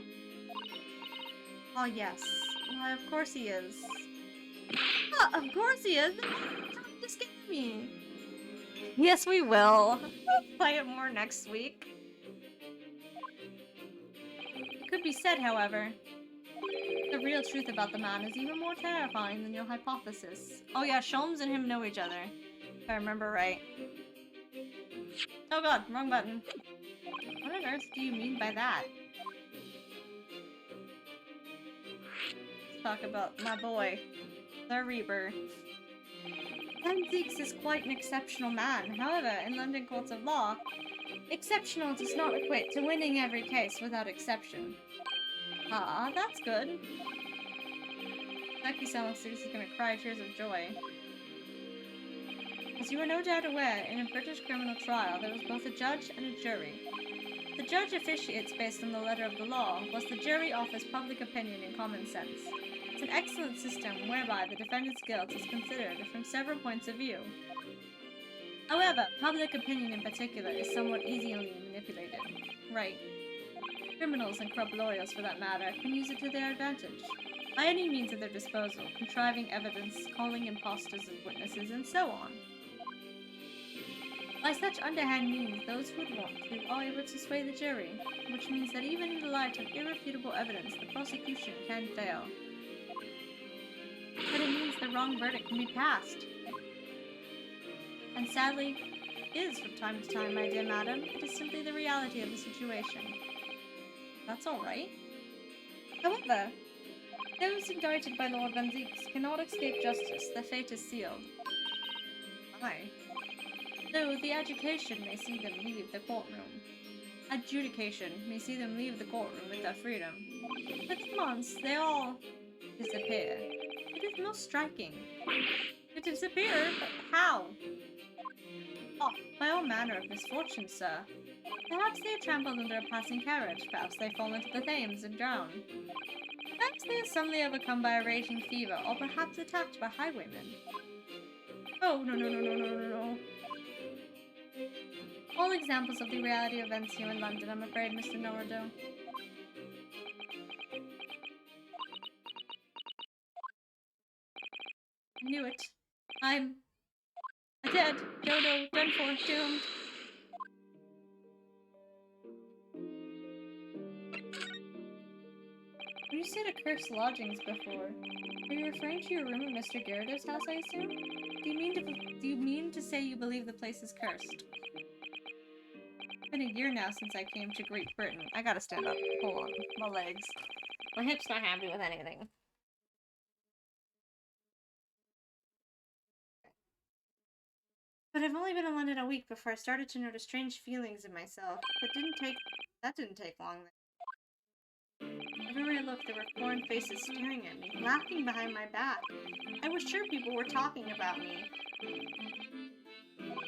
Oh yes. Why, of course he is. Ah, of course he is! Don't to scare me! Yes, we will. We'll play it more next week. It could be said, however, the real truth about the man is even more terrifying than your hypothesis. Oh yeah, Sholmes and him know each other. If I remember right. Oh god, wrong button. What on earth do you mean by that? Let's talk about my boy, the Reaper. Van Zeeks is quite an exceptional man. However, in London courts of law, exceptional does not equate to winning every case without exception. Ah, that's good. Becky sounds like she's gonna cry tears of joy. As you are no doubt aware, in a British criminal trial, there was both a judge and a jury. The judge officiates based on the letter of the law, whilst the jury offers public opinion and common sense. It's an excellent system whereby the defendant's guilt is considered from several points of view. However, public opinion in particular is somewhat easily manipulated. Right. Criminals and corrupt lawyers, for that matter, can use it to their advantage. By any means at their disposal, contriving evidence, calling impostors as witnesses, and so on. By such underhand means, those who would want to are able to sway the jury, which means that even in the light of irrefutable evidence, the prosecution can fail. But it means the wrong verdict can be passed. And sadly, is from time to time, my dear madam. It is simply the reality of the situation. That's alright. However, those indicted by Lord Van Zeeks cannot escape justice. Their fate is sealed. Aye. Though the adjudication may see them leave the courtroom. Adjudication may see them leave the courtroom with their freedom. Within months, they all disappear. It is most striking. They disappear, but how? Oh, by all manner of misfortune, sir. Perhaps they are trampled under a passing carriage, perhaps they fall into the Thames and drown. Perhaps they are suddenly overcome by a raging fever, or perhaps attacked by highwaymen. Oh, no. All examples of the reality of events here in London, I'm afraid, Mr. Norado. I knew it. I'm dead. Dodo, done for, doomed. You said accursed lodgings before. Are you referring to your room at Mr. Garrido's house, I assume? Do you mean to say you believe the place is cursed? It's been a year now since I came to Great Britain. I gotta stand up. Hold on. My legs. My hips not happy with anything. But I've only been in London a week before I started to notice strange feelings in myself. That didn't take long. Everywhere I looked, there were foreign faces staring at me, laughing behind my back. I was sure people were talking about me.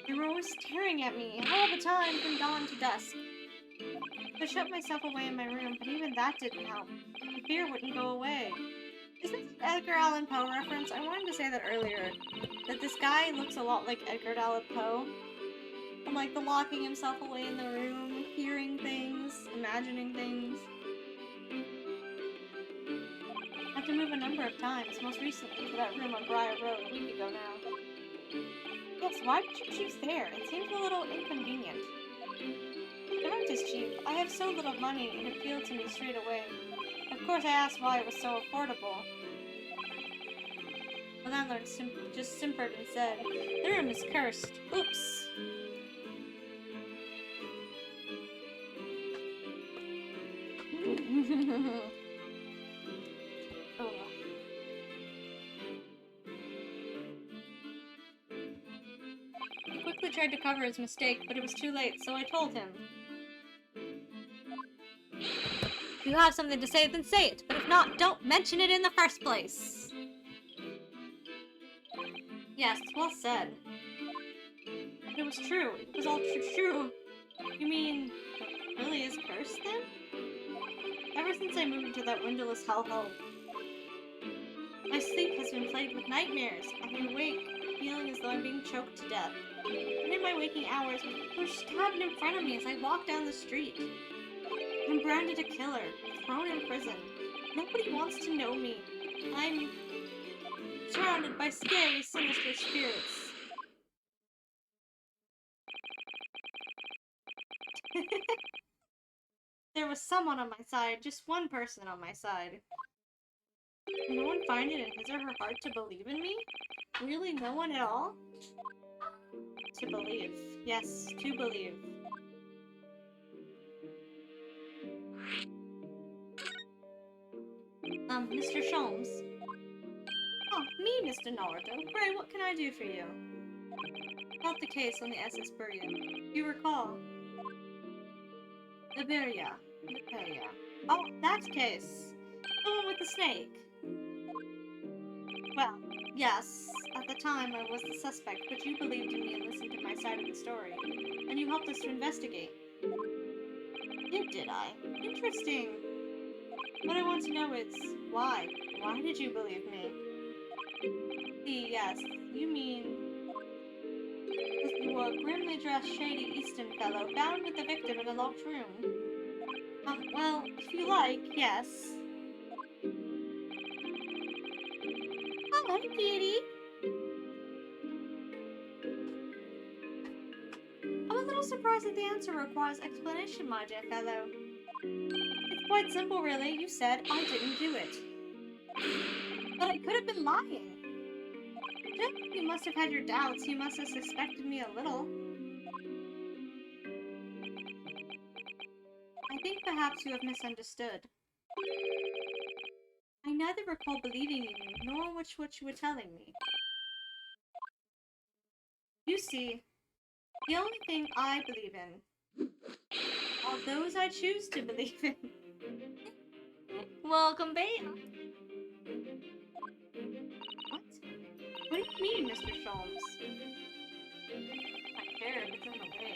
They were always staring at me, all the time, from dawn to dusk. I shut myself away in my room, but even that didn't help. The fear wouldn't go away. Is this an Edgar Allan Poe reference? I wanted to say that earlier. That this guy looks a lot like Edgar Allan Poe. And like the locking himself away in the room, hearing things, imagining things. I had to move a number of times, most recently to that room on Briar Road a week ago now. Yes, why did you choose there? It seems a little inconvenient. The rent is cheap. I have so little money, it appealed to me straight away. Of course I asked why it was so affordable. The landlord just simpered and said, "The room is cursed. Oops." Oh. He quickly tried to cover his mistake, but it was too late, so I told him. If you have something to say, then say it, but if not, don't mention it in the first place. Yes, well said. It was true. It was all true. You mean, it really is cursed then? Ever since I moved into that windowless hellhole, my sleep has been plagued with nightmares. I awake, feeling as though I'm being choked to death. And in my waking hours, people are stabbed in front of me as I walk down the street. I'm branded a killer, thrown in prison. Nobody wants to know me. I'm surrounded by scary, sinister spirits. There was someone on my side, just one person on my side. Can no one find it in his or her heart to believe in me? Really, no one at all? To believe. Yes, to believe. Mr. Sholmes. Oh, me, Mr. Norado. Pray, what can I do for you? About the case on the SS Beria. You recall? The Beria. Oh, that case. The one with the snake. Well, yes. at the time I was the suspect, but you believed in me and listened to my side of the story. And you helped us to investigate. Did I? Interesting. What I want to know is, why? Why did you believe me? See, yes, you mean... You a grimly dressed, shady Easton fellow found with the victim in a locked room. Well, if you like, yes. Hello, kitty. I'm a little surprised that the answer requires explanation, my dear fellow. It's quite simple, really. You said I didn't do it. But I could have been lying. You must have had your doubts. You must have suspected me a little. I think perhaps you have misunderstood. I neither recall believing in you, nor what you were telling me. You see, the only thing I believe in are those I choose to believe in. Welcome back. What? What do you mean, Mr. Sholmes? My hair, it's in the way.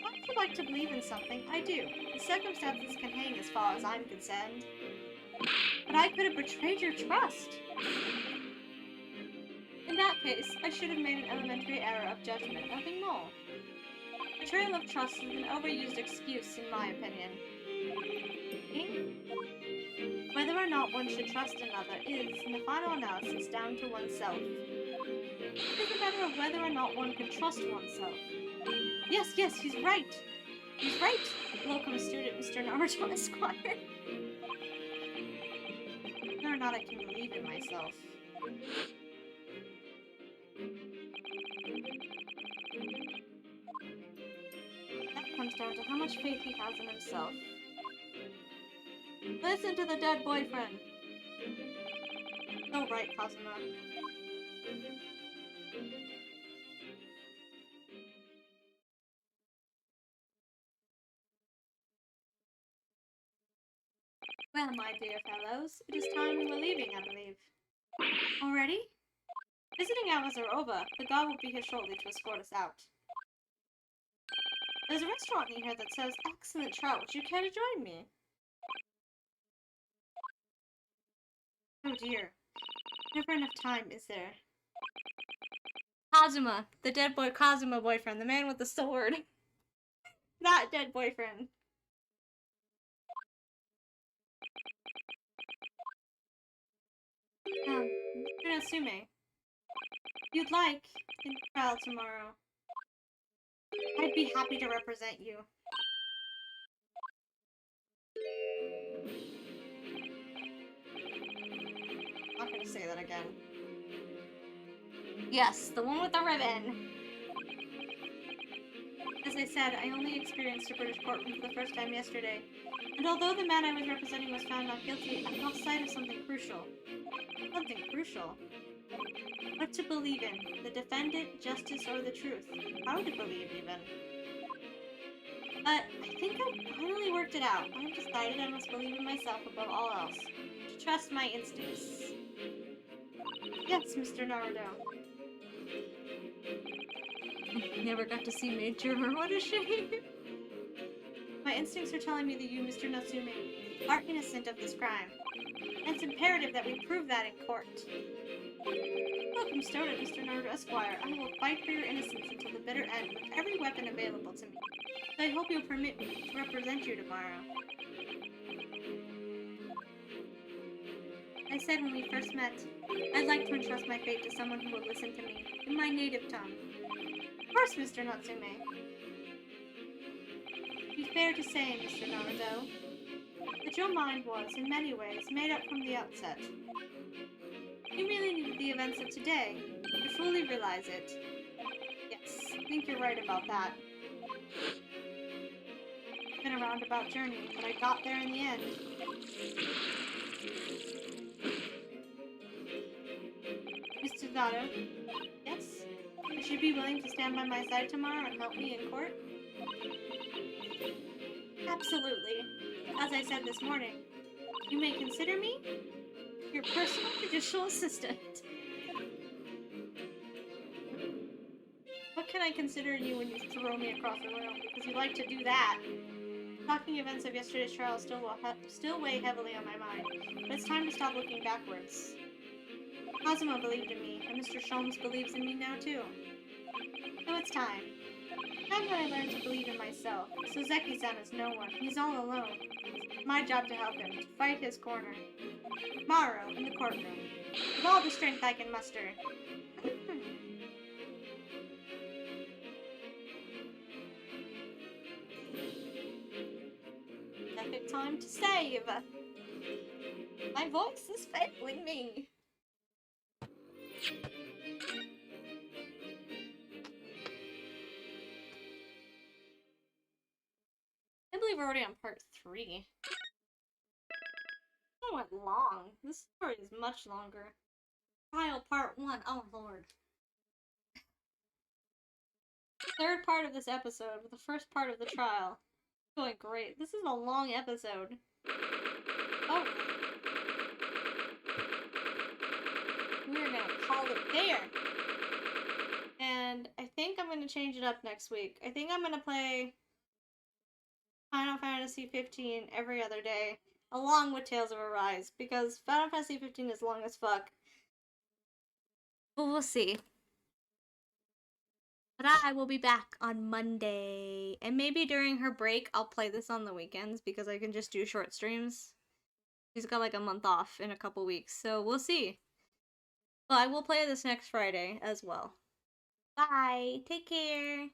If I like to believe in something, I do. The circumstances can hang as far as I'm concerned. But I could have betrayed your trust. In that case, I should have made an elementary error of judgment, nothing more. Betrayal of trust is an overused excuse, in my opinion. Whether or not one should trust another is, in the final analysis, down to oneself. It is a matter of whether or not one can trust oneself. Yes, he's right. He's right, locum student Mr. Naruto Esquire. Whether or not I can believe in myself. That comes down to how much faith he has in himself. Listen to the dead boyfriend. So right, Kazuma. Well, my dear fellows, it is time we were leaving, I believe. Already? Visiting hours are over. The guard will be here shortly to escort us out. There's a restaurant near here that serves excellent trout. Would you care to join me? Oh dear. Never enough time, is there? Kazuma. The dead boy Kazuma boyfriend. The man with the sword. That dead boyfriend. Mr. Natsume. If you'd like, in the trial tomorrow, I'd be happy to represent you. I'm not gonna say that again. Yes, the one with the ribbon. As I said, I only experienced a British courtroom for the first time yesterday, and although the man I was representing was found not guilty, I lost sight of something crucial. Something crucial? What to believe in? The defendant, justice, or the truth? How to believe, even. But I think I finally worked it out. I've decided I must believe in myself above all else. To trust my instincts. Yes, Mr. Naruto. I never got to see Major. What a shame. My instincts are telling me that you, Mr. Natsume, are innocent of this crime. And it's imperative that we prove that in court. Welcome, student, Mr. Naruto Esquire. I will fight for your innocence until the bitter end with every weapon available to me. So I hope you'll permit me to represent you tomorrow. I said when we first met, I'd like to entrust my fate to someone who will listen to me in my native tongue. Of course, Mr. Natsume. To be fair to say, Mr. Naruto, that your mind was, in many ways, made up from the outset. You really needed the events of today to fully realize it. Yes, I think you're right about that. It's been a roundabout journey, but I got there in the end. Mr. Zato? Yes? Would you be willing to stand by my side tomorrow and help me in court? Absolutely. As I said this morning, you may consider me your personal judicial assistant. What can I consider you when you throw me across the room? Because you like to do that. Shocking events of yesterday's trial still weigh heavily on my mind, but it's time to stop looking backwards. Cosimo believed in me, and Mr. Sholmes believes in me now too. So it's time. Time that I learned to believe in myself. Sozeki-san is no one. He's all alone. It's my job to help him, to fight his corner. Tomorrow, in the courtroom. With all the strength I can muster. Epic time to save! My voice is failing me! I believe we're already on part 3. That went long. This story is much longer. Trial part 1. Oh lord. Third part of this episode with the first part of the trial. Going great. This is a long episode. Oh. We're gonna call it there. And I think I'm gonna change it up next week. I think I'm gonna play Final Fantasy 15 every other day, along with Tales of Arise, because Final Fantasy 15 is long as fuck. But we'll see. But I will be back on Monday. And maybe during her break, I'll play this on the weekends, because I can just do short streams. She's got like a month off in a couple weeks, so we'll see. But I will play this next Friday as well. Bye! Take care!